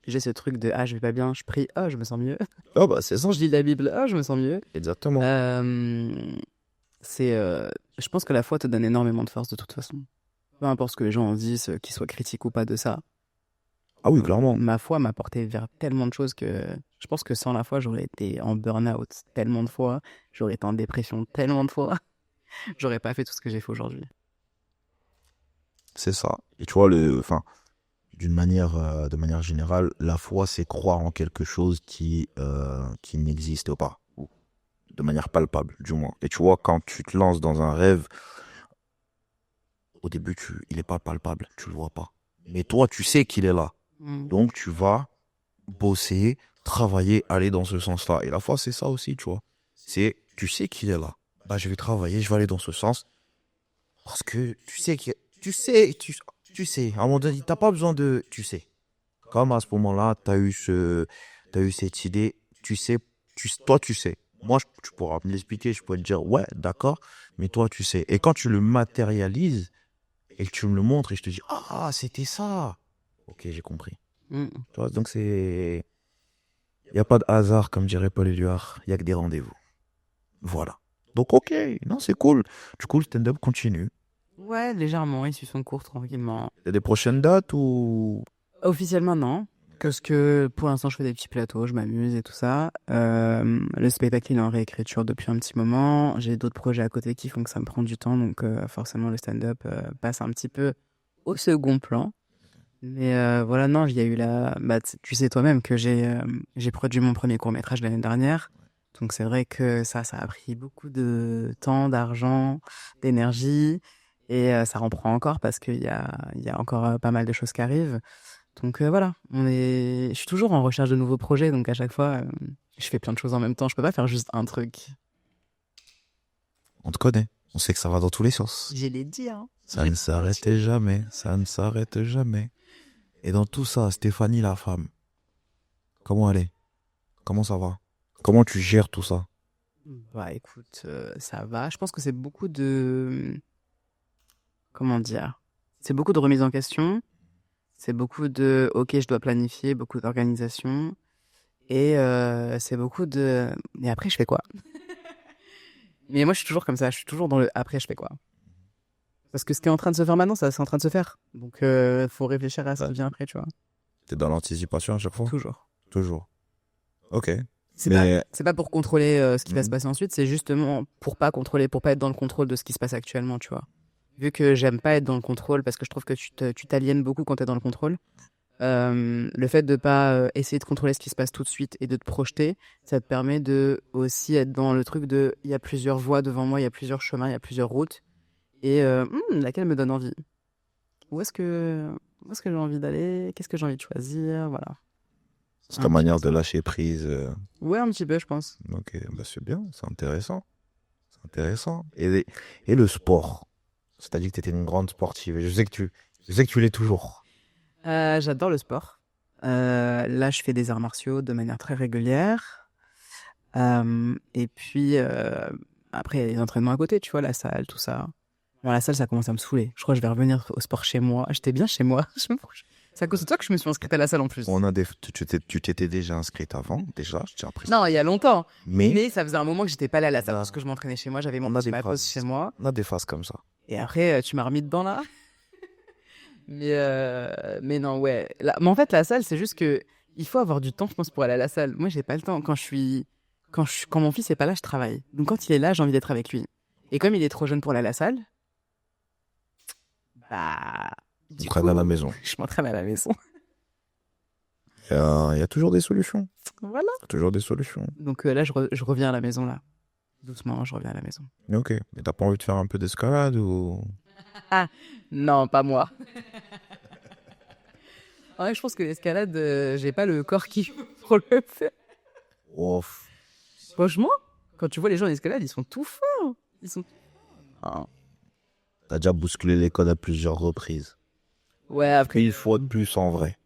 Speaker 2: j'ai ce truc de ah, je vais pas bien, je prie, ah, je me sens mieux.
Speaker 1: Oh, bah, c'est ça.
Speaker 2: Je lis la Bible, ah, je me sens mieux.
Speaker 1: Exactement.
Speaker 2: Je pense que la foi te donne énormément de force de toute façon. Peu importe ce que les gens en disent, qu'ils soient critiques ou pas de ça.
Speaker 1: Ah oui, clairement.
Speaker 2: Ma foi m'a porté vers tellement de choses que je pense que sans la foi, j'aurais été en burn-out tellement de fois, j'aurais été en dépression tellement de fois, j'aurais pas fait tout ce que j'ai fait aujourd'hui.
Speaker 1: C'est ça. Et tu vois, enfin, de manière générale, la foi, c'est croire en quelque chose qui n'existe pas. Ou de manière palpable, du moins. Et tu vois, quand tu te lances dans un rêve, au début, il n'est pas palpable, tu le vois pas. Mais toi, tu sais qu'il est là. Donc, tu vas bosser, travailler, aller dans ce sens-là. Et la foi, c'est ça aussi, tu vois. Tu sais qu'il est là. Bah, je vais travailler, je vais aller dans ce sens. Parce que tu sais, à un moment donné, t'as pas besoin tu sais. Comme à ce moment-là, t'as eu cette idée, tu sais, toi, tu sais. Moi, tu pourras me l'expliquer, je pourrais te dire, ouais, d'accord, mais toi, tu sais. Et quand tu le matérialises, et que tu me le montres, et je te dis, ah, c'était ça. Ok, j'ai compris.
Speaker 2: Mm.
Speaker 1: Tu vois, donc il n'y a pas de hasard, comme dirait Paul Éluard, il n'y a que des rendez-vous. Voilà. Donc, ok, non, c'est cool. Du coup, le stand-up continue.
Speaker 2: Ouais, légèrement, il suit son cours tranquillement.
Speaker 1: Il y a des prochaines dates ou...
Speaker 2: Officiellement, non. Parce que pour l'instant, je fais des petits plateaux, je m'amuse et tout ça. Le spectacle, il est en réécriture depuis un petit moment. J'ai d'autres projets à côté qui font que ça me prend du temps. Donc, forcément, le stand-up passe un petit peu au second plan. Mais voilà, non, il y a eu la... Bah, tu sais toi-même que j'ai produit mon premier court-métrage l'année dernière. Donc, c'est vrai que ça a pris beaucoup de temps, d'argent, d'énergie. Et ça en prend encore parce il y a encore pas mal de choses qui arrivent. Donc voilà, je suis toujours en recherche de nouveaux projets, donc à chaque fois, je fais plein de choses en même temps. Je peux pas faire juste un truc.
Speaker 1: On te connaît. On sait que ça va dans tous les sens.
Speaker 2: Je l'ai dit, hein.
Speaker 1: Ça ne s'arrête jamais. Ça ne s'arrête jamais. Et dans tout ça, Stéphanie, la femme, comment elle est? Comment ça va? Comment tu gères tout ça?
Speaker 2: Bah écoute, ça va. Je pense que c'est beaucoup de... Comment dire? C'est beaucoup de remise en question. C'est beaucoup de... Ok, je dois planifier, beaucoup d'organisation. Et c'est beaucoup de... Mais après, je fais quoi? Mais moi, je suis toujours comme ça. Je suis toujours dans le après, je fais quoi? Parce que ce qui est en train de se faire maintenant, ça, c'est en train de se faire. Donc, faut réfléchir à ce qui vient après, tu vois.
Speaker 1: T'es dans l'anticipation à chaque fois?
Speaker 2: Toujours.
Speaker 1: Toujours. Ok.
Speaker 2: C'est pas pour contrôler ce qui va se passer ensuite, c'est justement pour pas contrôler, pour pas être dans le contrôle de ce qui se passe actuellement, tu vois. Vu que j'aime pas être dans le contrôle, parce que je trouve que tu t'aliènes beaucoup quand t'es dans le contrôle, le fait de pas essayer de contrôler ce qui se passe tout de suite et de te projeter, ça te permet de aussi être dans le truc de il y a plusieurs voies devant moi, il y a plusieurs chemins, il y a plusieurs routes, et laquelle me donne envie. Où est-ce que j'ai envie d'aller? Qu'est-ce que j'ai envie de choisir? Voilà.
Speaker 1: C'est ta manière de lâcher prise.
Speaker 2: Ouais, un petit peu, je pense.
Speaker 1: Ok, bah c'est bien, c'est intéressant. C'est intéressant. Et le sport. C'est-à-dire que tu étais une grande sportive. Et je sais que tu l'es toujours.
Speaker 2: J'adore le sport. Là, je fais des arts martiaux de manière très régulière. Et puis, après, il y a les entraînements à côté, tu vois, la salle, tout ça. Bon, la salle, ça commence à me saouler. Je crois que je vais revenir au sport chez moi. J'étais bien chez moi. C'est à cause de toi que je me suis inscrite à la salle en plus.
Speaker 1: Tu t'étais déjà inscrite avant, déjà, je tiens à préciser.
Speaker 2: Non, il y a longtemps.
Speaker 1: Mais
Speaker 2: Mais ça faisait un moment que j'étais pas allée à la salle parce que je m'entraînais chez moi. J'avais ma pause chez moi.
Speaker 1: on a des phases comme ça.
Speaker 2: Et après, tu m'as remis dedans là. Mais non, ouais. Mais en fait, la salle, c'est juste que il faut avoir du temps, je pense, pour aller à la salle. Moi, j'ai pas le temps. Quand mon fils est pas là, je travaille. Donc quand il est là, j'ai envie d'être avec lui. Et comme il est trop jeune pour aller à la salle, bah.
Speaker 1: Tu m'entraînes à la maison.
Speaker 2: Je m'entraîne à la maison.
Speaker 1: Il y a toujours des solutions.
Speaker 2: Voilà.
Speaker 1: Toujours des solutions.
Speaker 2: Donc là, je reviens à la maison, là. Doucement, je reviens à la maison.
Speaker 1: Ok. Mais t'as pas envie de faire un peu d'escalade ou...
Speaker 2: Ah, non, pas moi. Ouais, je pense que l'escalade, j'ai pas le corps qui pour le faire.
Speaker 1: Ouf.
Speaker 2: Franchement, quand tu vois les gens en escalade, ils sont tout forts. Ils sont... Oh.
Speaker 1: T'as déjà bousculé les codes à plusieurs reprises.
Speaker 2: Ouais, après...
Speaker 1: Une fois de plus en vrai.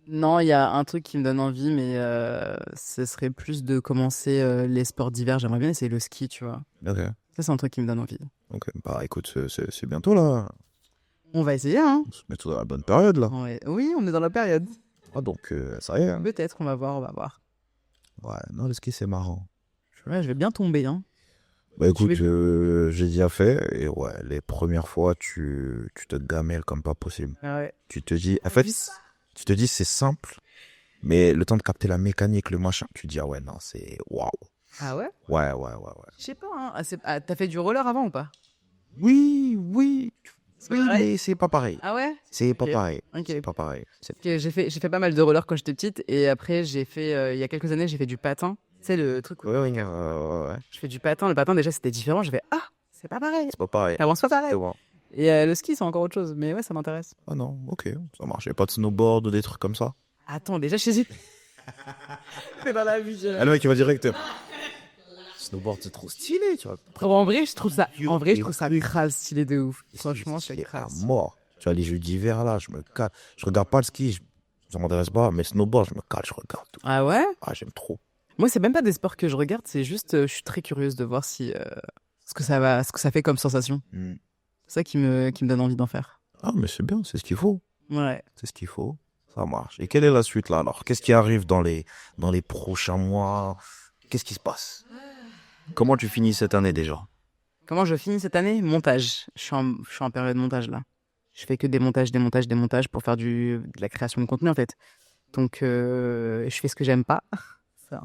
Speaker 2: Non, il y a un truc qui me donne envie, mais ce serait plus de commencer les sports d'hiver. J'aimerais bien essayer le ski, tu vois.
Speaker 1: Ok.
Speaker 2: Ça, c'est un truc qui me donne envie.
Speaker 1: Ok. Bah écoute, c'est bientôt là.
Speaker 2: On va essayer, hein.
Speaker 1: On se met dans la bonne période là.
Speaker 2: Ouais. Oui, on est dans la période.
Speaker 1: Ah donc ça y est. Hein.
Speaker 2: Peut-être, on va voir, on va voir.
Speaker 1: Ouais, non, le ski c'est marrant.
Speaker 2: Ouais, je vais bien tomber, hein.
Speaker 1: Bah écoute, j'ai déjà fait et ouais, les premières fois tu te gamelles comme pas possible.
Speaker 2: Ah ouais.
Speaker 1: Tu te dis, en fait, Tu te dis, c'est simple, mais le temps de capter la mécanique, le machin, tu dis, ah ouais, non, c'est waouh.
Speaker 2: Ah ouais?
Speaker 1: Ouais.
Speaker 2: Je sais pas, hein. T'as fait du roller avant ou pas?
Speaker 1: Oui.
Speaker 2: C'est pareil.
Speaker 1: Mais c'est pas pareil.
Speaker 2: Ah ouais?
Speaker 1: C'est pas
Speaker 2: Ok.
Speaker 1: pareil.
Speaker 2: Ok.
Speaker 1: C'est pas pareil.
Speaker 2: Parce que j'ai fait pas mal de roller quand j'étais petite et après j'ai fait il y a quelques années j'ai fait du patin. Tu sais le truc où
Speaker 1: Ouais.
Speaker 2: je fais du patin. Le patin déjà c'était différent. Je fais ah c'est pas pareil.
Speaker 1: C'est pas pareil.
Speaker 2: Ça avance pas pareil.
Speaker 1: C'est bon.
Speaker 2: Et le ski c'est encore autre chose. Mais ouais ça m'intéresse.
Speaker 1: Ah non, ok, ça marche. Y'a pas de snowboard ou des trucs comme ça?
Speaker 2: Attends déjà chez eux. C'est dans la vie.
Speaker 1: Ah, le mec, il va direct. Snowboard, c'est trop stylé, tu vois.
Speaker 2: En vrai je trouve ça grave stylé de ouf. Franchement c'est
Speaker 1: à
Speaker 2: grave.
Speaker 1: mort. Tu vois, les jeux d'hiver, là, je me cale. Je regarde pas le ski, ça m'intéresse pas, mais snowboard, je me cale, je regarde tout.
Speaker 2: Ah ouais?
Speaker 1: Ah, j'aime trop.
Speaker 2: Moi c'est même pas des sports que je regarde. C'est juste je suis très curieuse de voir si ce que ça fait comme sensation. C'est ça qui me donne envie d'en faire.
Speaker 1: Ah, mais c'est bien, c'est ce qu'il faut.
Speaker 2: Ouais.
Speaker 1: C'est ce qu'il faut. Ça marche. Et quelle est la suite, là, alors? Qu'est-ce qui arrive dans les prochains mois? Qu'est-ce qui se passe? Comment tu finis cette année, déjà?
Speaker 2: Comment je finis cette année? Montage. Je suis en période montage là. Je fais que des montages pour faire de la création de contenu en fait. Donc je fais ce que j'aime pas. Ça.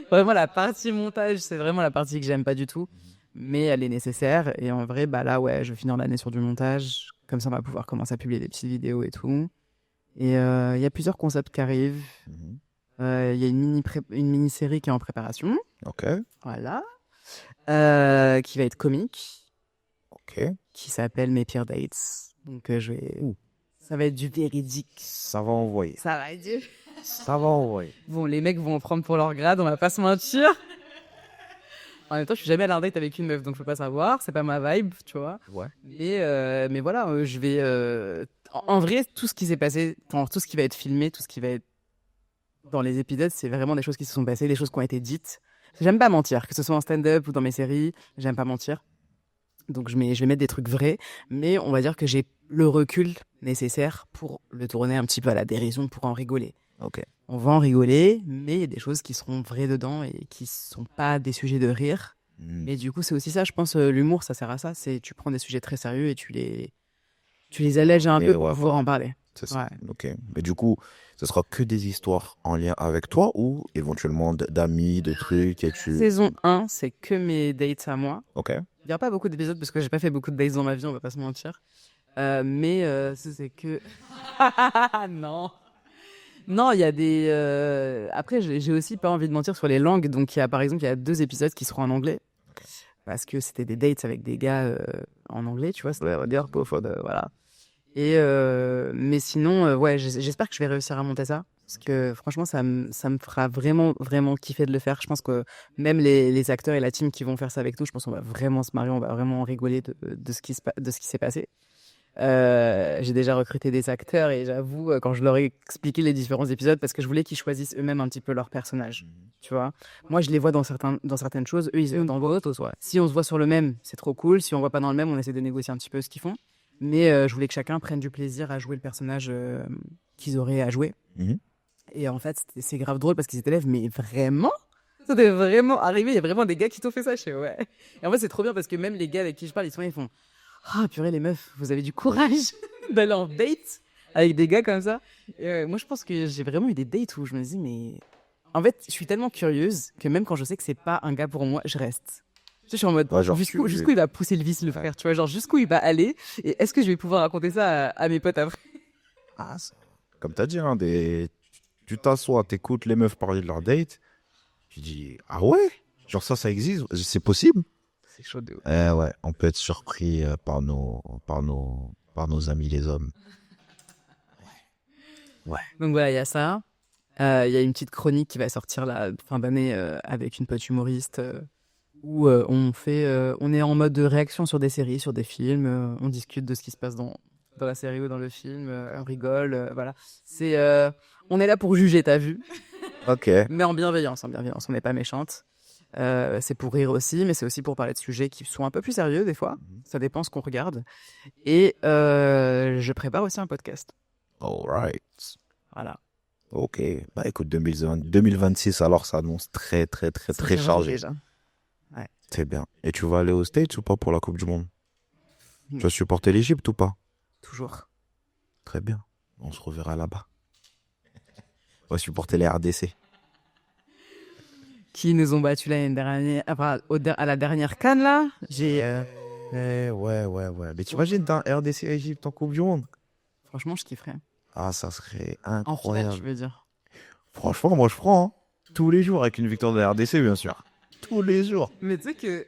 Speaker 2: Vraiment la partie montage, c'est vraiment la partie que j'aime pas du tout. Mais elle est nécessaire. Et en vrai, bah là ouais, je vais finir l'année sur du montage. Comme ça, on va pouvoir commencer à publier des petites vidéos et tout. Et il y a plusieurs concepts qui arrivent. Il y a une mini-série qui est en préparation.
Speaker 1: Ok.
Speaker 2: Voilà. Qui va être comique.
Speaker 1: Ok.
Speaker 2: Qui s'appelle Mes pires dates. Donc ça va être du véridique.
Speaker 1: Ça va envoyer.
Speaker 2: Ça va être du...
Speaker 1: Ça va envoyer.
Speaker 2: Bon, les mecs vont en prendre pour leur grade, on va pas se mentir. En même temps, je suis jamais allé en date avec une meuf, donc je peux pas savoir, c'est pas ma vibe, tu vois.
Speaker 1: Ouais.
Speaker 2: Mais voilà, je vais... En vrai, tout ce qui s'est passé, tout ce qui va être filmé, tout ce qui va être dans les épisodes, c'est vraiment des choses qui se sont passées, des choses qui ont été dites. J'aime pas mentir, que ce soit en stand-up ou dans mes séries, j'aime pas mentir. Donc je vais mettre des trucs vrais, mais on va dire que j'ai le recul nécessaire pour le tourner un petit peu à la dérision pour en rigoler.
Speaker 1: Ok.
Speaker 2: On va en rigoler, mais il y a des choses qui seront vraies dedans et qui sont pas des sujets de rire. Mais du coup, c'est aussi ça, je pense, l'humour, ça sert à ça. C'est tu prends des sujets très sérieux et tu les allèges un peu pour pouvoir en parler.
Speaker 1: C'est ça. Ouais. Ok. Mais du coup, ce sera que des histoires en lien avec toi ou éventuellement d'amis, de trucs et tu...
Speaker 2: Saison 1, c'est que mes dates à moi.
Speaker 1: Ok.
Speaker 2: Il n'y a pas beaucoup d'épisodes parce que j'ai pas fait beaucoup de dates dans ma vie, on va pas se mentir. Mais c'est que... Non. Non, il y a des... Après, j'ai aussi pas envie de mentir sur les langues. Donc, par exemple, il y a 2 épisodes qui seront en anglais. Parce que c'était des dates avec des gars en anglais, tu vois. Ça veut dire, voilà. Et mais sinon, ouais, j'espère que je vais réussir à monter ça. Parce que franchement, ça me fera vraiment, vraiment kiffer de le faire. Je pense que même les acteurs et la team qui vont faire ça avec nous, je pense qu'on va vraiment se marrer, on va vraiment rigoler de ce qui s'est passé. J'ai déjà recruté des acteurs et j'avoue, quand je leur ai expliqué les différents épisodes, parce que je voulais qu'ils choisissent eux-mêmes un petit peu leur personnage. Tu vois, moi, je les vois dans certaines choses, eux, ils sont dans d'autres. Ouais. Si on se voit sur le même, c'est trop cool. Si on voit pas dans le même, on essaie de négocier un petit peu ce qu'ils font. Mais je voulais que chacun prenne du plaisir à jouer le personnage qu'ils auraient à jouer. Et en fait, c'est grave drôle parce qu'ils étaient élèves, mais vraiment, ça devait vraiment arriver. Il y a vraiment des gars qui t'ont fait ça, je sais, ouais. Et en fait, c'est trop bien parce que même les gars avec qui je parle, ils font ah, purée, les meufs, vous avez du courage d'aller en date avec des gars comme ça. Et moi, je pense que j'ai vraiment eu des dates où je me dis, mais en fait, je suis tellement curieuse que même quand je sais que c'est pas un gars pour moi, je reste. Je suis en mode, ouais, jusqu'où il va pousser le vice, le frère, tu vois, genre jusqu'où il va aller, et est-ce que je vais pouvoir raconter ça à mes potes après?
Speaker 1: Ah, comme t'as dit, hein, tu t'assois, t'écoutes les meufs parler de leur date, tu dis, ah ouais, genre ça existe, c'est possible?
Speaker 2: C'est chaud de ouf.
Speaker 1: Ouais, on peut être surpris par nos amis les hommes. Ouais.
Speaker 2: Donc voilà, il y a ça. Il y a une petite chronique qui va sortir la fin d'année avec une pote humoriste. Où on est en mode de réaction sur des séries, sur des films, on discute de ce qui se passe dans la série ou dans le film, on rigole, voilà. On est là pour juger, t'as vu?
Speaker 1: Ok.
Speaker 2: Mais en bienveillance, on n'est pas méchante. C'est pour rire aussi, mais c'est aussi pour parler de sujets qui sont un peu plus sérieux des fois. Ça dépend ce qu'on regarde. Et je prépare aussi un podcast.
Speaker 1: All right.
Speaker 2: Voilà.
Speaker 1: Ok. Bah écoute, 2026, alors ça annonce très, très, très, très chargé.
Speaker 2: Déjà. Ouais.
Speaker 1: C'est bien. Et tu vas aller aux States ou pas pour la Coupe du Monde? Tu vas supporter l'Égypte ou pas?
Speaker 2: Toujours.
Speaker 1: Très bien. On se reverra là-bas. On va supporter les RDC.
Speaker 2: Qui nous ont battus l'année dernière, enfin, à la dernière CAN, là.
Speaker 1: Ouais. Mais t'imagines d'un RDC Égypte en Coupe du Monde?
Speaker 2: Franchement, je kifferais.
Speaker 1: Ah, ça serait
Speaker 2: En finale,
Speaker 1: incroyable.
Speaker 2: je veux dire.
Speaker 1: Franchement, moi je prends. Tous les jours avec une victoire de la RDC, bien sûr. Tous les jours.
Speaker 2: Mais tu sais que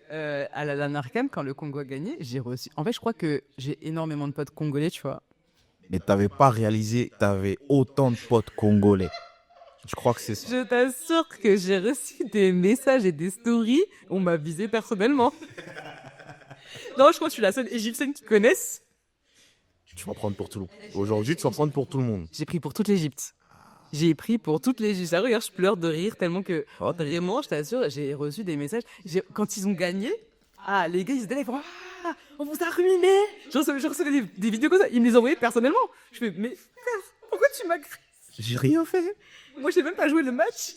Speaker 2: à la dernière CAN, quand le Congo a gagné, j'ai reçu. En fait, je crois que j'ai énormément de potes congolais, tu vois.
Speaker 1: Mais t'avais pas réalisé que t'avais autant de potes congolais. Je crois que c'est ça.
Speaker 2: Je t'assure que j'ai reçu des messages et des stories. On m'a visé personnellement. Non, je crois que je suis la seule égyptienne qui connaisse.
Speaker 1: Tu vas prendre pour tout le monde. Aujourd'hui, tu vas prendre pour tout le monde.
Speaker 2: J'ai pris pour toute l'Égypte. J'ai pris pour toute l'Égypte. Ça, regarde, je pleure de rire tellement que vraiment, je t'assure, j'ai reçu des messages. Quand ils ont gagné, les gars, ils étaient là, ils font on vous a ruiné. Je recevais des vidéos comme ça. Ils me les envoyaient personnellement. Je fais mais frère, pourquoi tu m'as créé?
Speaker 1: J'ai rien fait.
Speaker 2: Moi, j'ai même pas joué le match.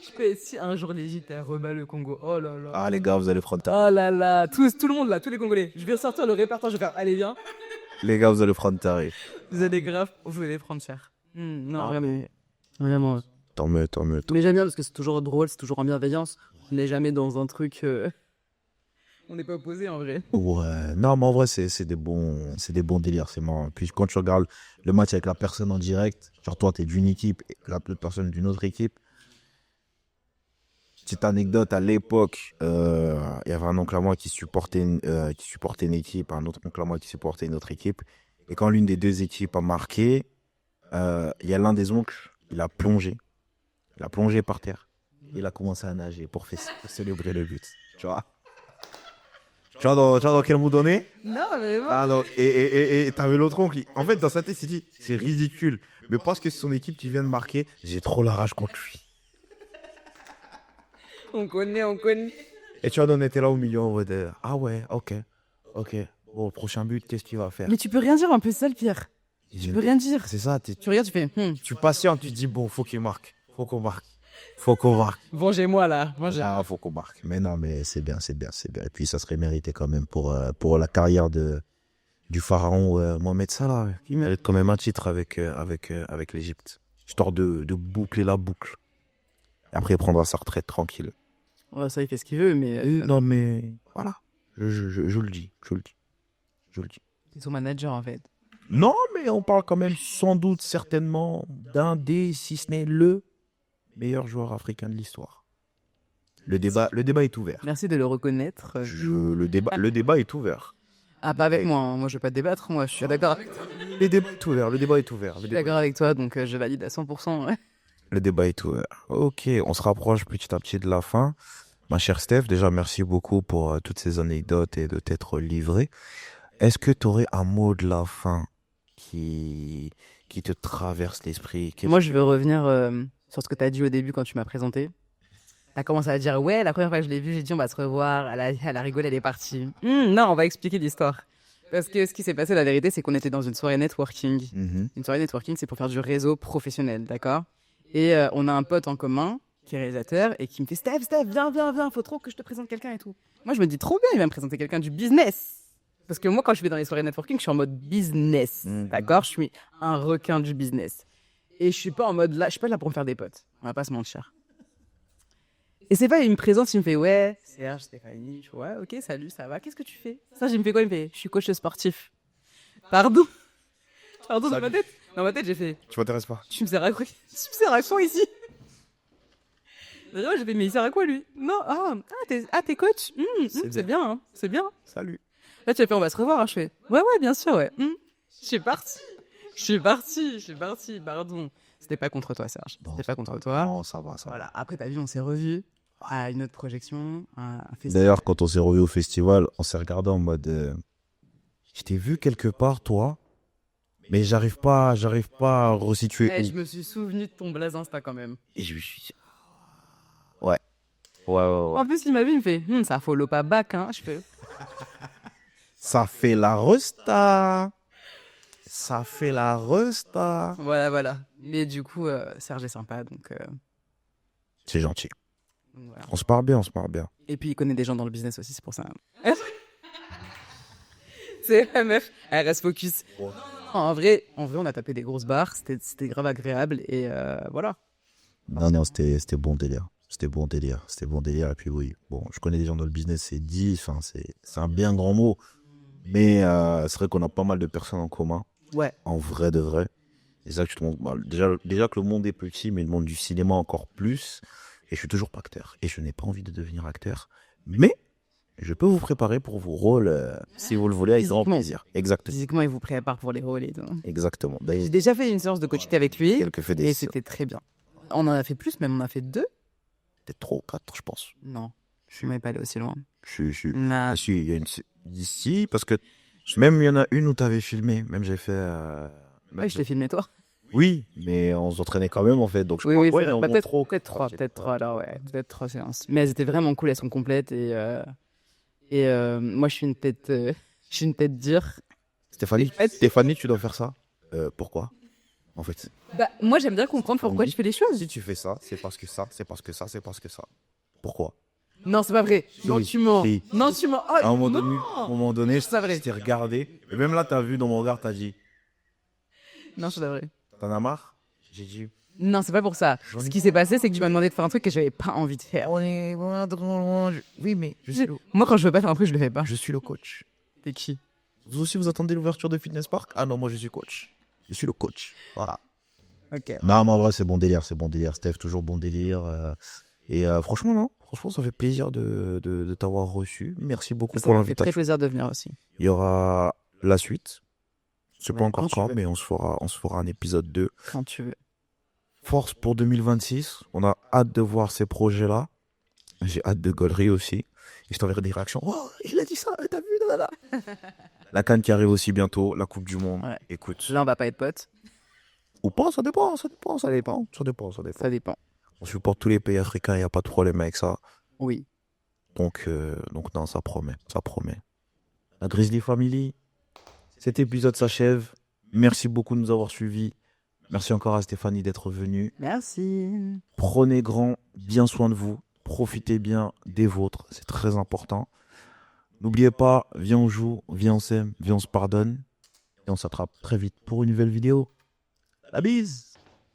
Speaker 2: Je fais si un jour l'Égypte rebat le Congo. Oh là là.
Speaker 1: Ah, les gars, vous allez prendre ta.
Speaker 2: Oh là là, tout le monde là, tous les Congolais. Je vais ressortir le répertoire, je vais faire allez viens.
Speaker 1: Les gars, vous allez prendre tarif.
Speaker 2: Vous allez grave, vous allez prendre cher. Non, mais vraiment.
Speaker 1: Tant mieux.
Speaker 2: Mais j'aime bien parce que c'est toujours drôle, c'est toujours en bienveillance. On n'est jamais dans un truc. On n'est pas opposés en vrai.
Speaker 1: Ouais, non, mais en vrai, c'est des bons délires, c'est marrant. Puis quand tu regardes le match avec la personne en direct, genre toi, t'es d'une équipe et la personne d'une autre équipe. Petite anecdote, à l'époque, il y avait un oncle à moi qui supportait une équipe, un autre oncle à moi qui supportait une autre équipe. Et quand l'une des deux équipes a marqué, il y a l'un des oncles, il a plongé par terre. Il a commencé à nager pour célébrer le but, tu vois. Tu vois dans quel mood on est?
Speaker 2: Non, mais bon.
Speaker 1: Ah non, et t'avais l'autre oncle. En fait, dans sa tête, il s'est dit, c'est ridicule. Mais parce que c'est son équipe qui vient de marquer, j'ai trop la rage contre lui.
Speaker 2: On connaît.
Speaker 1: Et tu vois, on était là au milieu en mode, ah ouais, ok. Bon, le prochain but, qu'est-ce qu'il va faire?
Speaker 2: Mais tu peux rien dire, un peu ça le pire. Tu peux rien dire.
Speaker 1: C'est ça,
Speaker 2: Tu regardes, tu fais.
Speaker 1: tu patientes, tu te dis, bon, faut qu'il marque. Faut qu'on marque.
Speaker 2: Vengez-moi là. Vengez.
Speaker 1: Ah, faut qu'on marque. Mais non, mais c'est bien. Et puis, ça serait mérité quand même pour la carrière du pharaon Mohamed Salah, qui mérite quand même un titre avec l'Égypte. Histoire de boucler la boucle. Et après, il prendra sa retraite tranquille.
Speaker 2: Ouais, ça, il fait ce qu'il veut, mais.
Speaker 1: Non, mais voilà. Je le dis.
Speaker 2: C'est son manager en fait.
Speaker 1: Non, mais on parle quand même sans doute, certainement, d'un des, si ce n'est le meilleur joueur africain de l'histoire. Le débat est ouvert.
Speaker 2: Merci de le reconnaître.
Speaker 1: Le débat est ouvert.
Speaker 2: Ah, pas avec moi, hein. Moi je vais pas te débattre, moi je suis d'accord avec toi.
Speaker 1: Le débat est ouvert.
Speaker 2: Je suis d'accord avec toi, donc je valide à 100%. Ouais.
Speaker 1: Le débat est ouvert. Ok, on se rapproche petit à petit de la fin. Ma chère Steph, déjà merci beaucoup pour toutes ces anecdotes et de t'être livré. Est-ce que tu aurais un mot de la fin qui te traverse l'esprit?
Speaker 2: Moi je veux revenir sur ce que tu as dit au début quand tu m'as présenté. Tu as commencé à dire ouais, la première fois que je l'ai vu, j'ai dit on va se revoir. Elle a rigolé, elle est partie. Non, on va expliquer l'histoire. Parce que ce qui s'est passé, la vérité, c'est qu'on était dans une soirée networking. Une soirée networking, c'est pour faire du réseau professionnel, d'accord? Et on a un pote en commun qui est réalisateur et qui me fait Steph, viens, faut trop que je te présente quelqu'un et tout. Moi, je me dis trop bien, il va me présenter quelqu'un du business. Parce que moi, quand je vais dans les soirées networking, je suis en mode business, d'accord? Je suis un requin du business. Et je suis pas en mode là, je suis pas là pour me faire des potes. On va pas se mentir. Et c'est pas, il me présente, il me fait ouais, Serge, Stéphanie. Je fais ouais, ok, salut, ça va, qu'est-ce que tu fais? Ça, il me fait quoi? Il me fait je suis coach sportif. Pardon, dans ma tête. Dans ma tête, j'ai fait.
Speaker 1: Tu m'intéresses pas.
Speaker 2: Tu me sers à quoi? Tu me sers à quoi ici? D'ailleurs, j'ai fait, mais il sert à quoi lui? Non, t'es coach? C'est bien, hein, c'est bien.
Speaker 1: Salut.
Speaker 2: Là, tu as fait, on va se revoir. Hein. Je fais, ouais, bien sûr, ouais. Je suis partie, pardon. C'était pas contre toi, Serge. C'était pas contre toi.
Speaker 1: Non, ça va.
Speaker 2: Voilà. Après, t'as vu, on s'est revus à une autre projection, un festival.
Speaker 1: D'ailleurs, quand on s'est revus au festival, on s'est regardé en mode, je t'ai vu quelque part, toi, mais j'arrive pas à resituer où.
Speaker 2: Je me suis souvenu de ton blaze Insta quand même.
Speaker 1: Et je me suis dit, ouais.
Speaker 2: En plus, il m'a vu, il me fait, ça follow pas back, hein. Je fais,
Speaker 1: ça fait la resta.
Speaker 2: Voilà. Mais du coup, Serge est sympa, donc.
Speaker 1: C'est gentil.
Speaker 2: Voilà.
Speaker 1: On se parle bien.
Speaker 2: Et puis, il connaît des gens dans le business aussi, c'est pour ça. C'est la meuf, elle reste focus. En vrai, on a tapé des grosses barres. C'était grave agréable. Et voilà.
Speaker 3: Non, c'était bon délire. C'était bon délire. C'était bon délire. Et puis oui, bon, je connais des gens dans le business, c'est dit, enfin, c'est un bien grand mot. Mais c'est vrai qu'on a pas mal de personnes en commun,
Speaker 2: Ouais.
Speaker 3: en vrai de vrai. Et ça, que je te montre, bah, déjà que le monde est petit, mais le monde du cinéma encore plus. Et je suis toujours pas acteur. Et je n'ai pas envie de devenir acteur. Mais je peux vous préparer pour vos rôles, si vous le voulez, avec grand
Speaker 2: Physiquement.
Speaker 3: plaisir. Exactement.
Speaker 2: Physiquement, il vous prépare pour les rôles et tout.
Speaker 3: Exactement.
Speaker 2: J'ai
Speaker 3: D'ailleurs,
Speaker 2: déjà fait une séance de coaching avec lui.
Speaker 3: quelques faits
Speaker 2: Et
Speaker 3: des
Speaker 2: c'était très bien. On en a fait plus, même on en a fait 2.
Speaker 3: peut-être 3 ou 4, je pense.
Speaker 2: Non, je ne m'avais pas allé aussi loin.
Speaker 3: Je suis.
Speaker 2: Non.
Speaker 3: Ah, si, il y a une. Ici, parce que même il y en a une où tu avais filmé. Même j'ai fait.
Speaker 2: Ouais, je l'ai filmé toi.
Speaker 3: Oui, mais on s'entraînait quand même en fait. Donc je
Speaker 2: Oui,
Speaker 3: crois-
Speaker 2: oui,
Speaker 3: ouais,
Speaker 2: c'est
Speaker 3: on
Speaker 2: bah,
Speaker 3: monte
Speaker 2: peut-être
Speaker 3: trop.
Speaker 2: peut-être 3, peut-être 3 alors ouais, peut-être 3 séances. Mais elles étaient vraiment cool, elles sont complètes et moi je suis une tête dure.
Speaker 3: Stéphanie,
Speaker 2: En fait-
Speaker 3: Stéphanie, tu dois faire ça. Pourquoi en fait?
Speaker 2: Bah moi j'aime bien comprendre pourquoi je fais les choses.
Speaker 3: Si tu fais ça, c'est parce que ça, c'est parce que ça, c'est parce que ça. Pourquoi?
Speaker 2: Non, c'est pas vrai. Non,
Speaker 3: Oui.
Speaker 2: tu mens.
Speaker 3: Oui.
Speaker 2: Non, tu mens. Oh,
Speaker 3: À un moment
Speaker 2: non.
Speaker 3: donné,
Speaker 2: C'est pas vrai.
Speaker 3: je t'ai regardé. Et même là, t'as vu dans mon regard, t'as dit,
Speaker 2: Non, c'est pas vrai.
Speaker 3: t'en as marre? J'ai dit,
Speaker 2: Non, c'est pas pour ça.
Speaker 3: J'en ai-
Speaker 2: Ce qui s'est passé, c'est que tu m'as demandé de faire un truc que j'avais pas envie de faire.
Speaker 3: on est loin, loin. Oui, mais
Speaker 2: Moi quand je veux pas faire un truc, je le fais pas.
Speaker 3: je suis le coach.
Speaker 2: T'es qui?
Speaker 3: Vous aussi, vous attendez l'ouverture de Fitness Park? Ah non, moi, je suis coach. Je suis le coach. Voilà.
Speaker 2: Ok.
Speaker 3: Non, mais en vrai, c'est bon délire, c'est bon délire. Steph, toujours bon délire. Et franchement, non. Franchement, ça fait plaisir de t'avoir reçu. Merci beaucoup
Speaker 2: Ça
Speaker 3: pour
Speaker 2: m'a fait très
Speaker 3: l'invitation.
Speaker 2: plaisir de venir aussi.
Speaker 3: Il y aura la suite. Je sais
Speaker 2: Ouais,
Speaker 3: pas encore
Speaker 2: quand tu
Speaker 3: quand,
Speaker 2: veux.
Speaker 3: mais on se fera un épisode 2.
Speaker 2: Quand tu veux.
Speaker 3: Force pour 2026. On a hâte de voir ces projets-là. J'ai hâte de gaulerie aussi. Et je t'enverrai des réactions. Oh, il a dit ça, t'as vu, là. La CAN qui arrive aussi bientôt, la Coupe du Monde.
Speaker 2: Ouais.
Speaker 3: Écoute.
Speaker 2: Là, on va pas être potes.
Speaker 3: Ou pas, ça dépend.
Speaker 2: Ça dépend.
Speaker 3: On supporte tous les pays africains, il n'y a pas de problème avec ça.
Speaker 2: Oui.
Speaker 3: Donc non, ça promet, ça promet. La Grizzly Family, cet épisode s'achève. Merci beaucoup de nous avoir suivis. Merci encore à Stéphanie d'être venue.
Speaker 2: Merci.
Speaker 3: Prenez grand, bien soin de vous. Profitez bien des vôtres, c'est très important. N'oubliez pas, viens on joue, viens on s'aime, viens on se pardonne. Et on s'attrape très vite pour une nouvelle vidéo. La bise!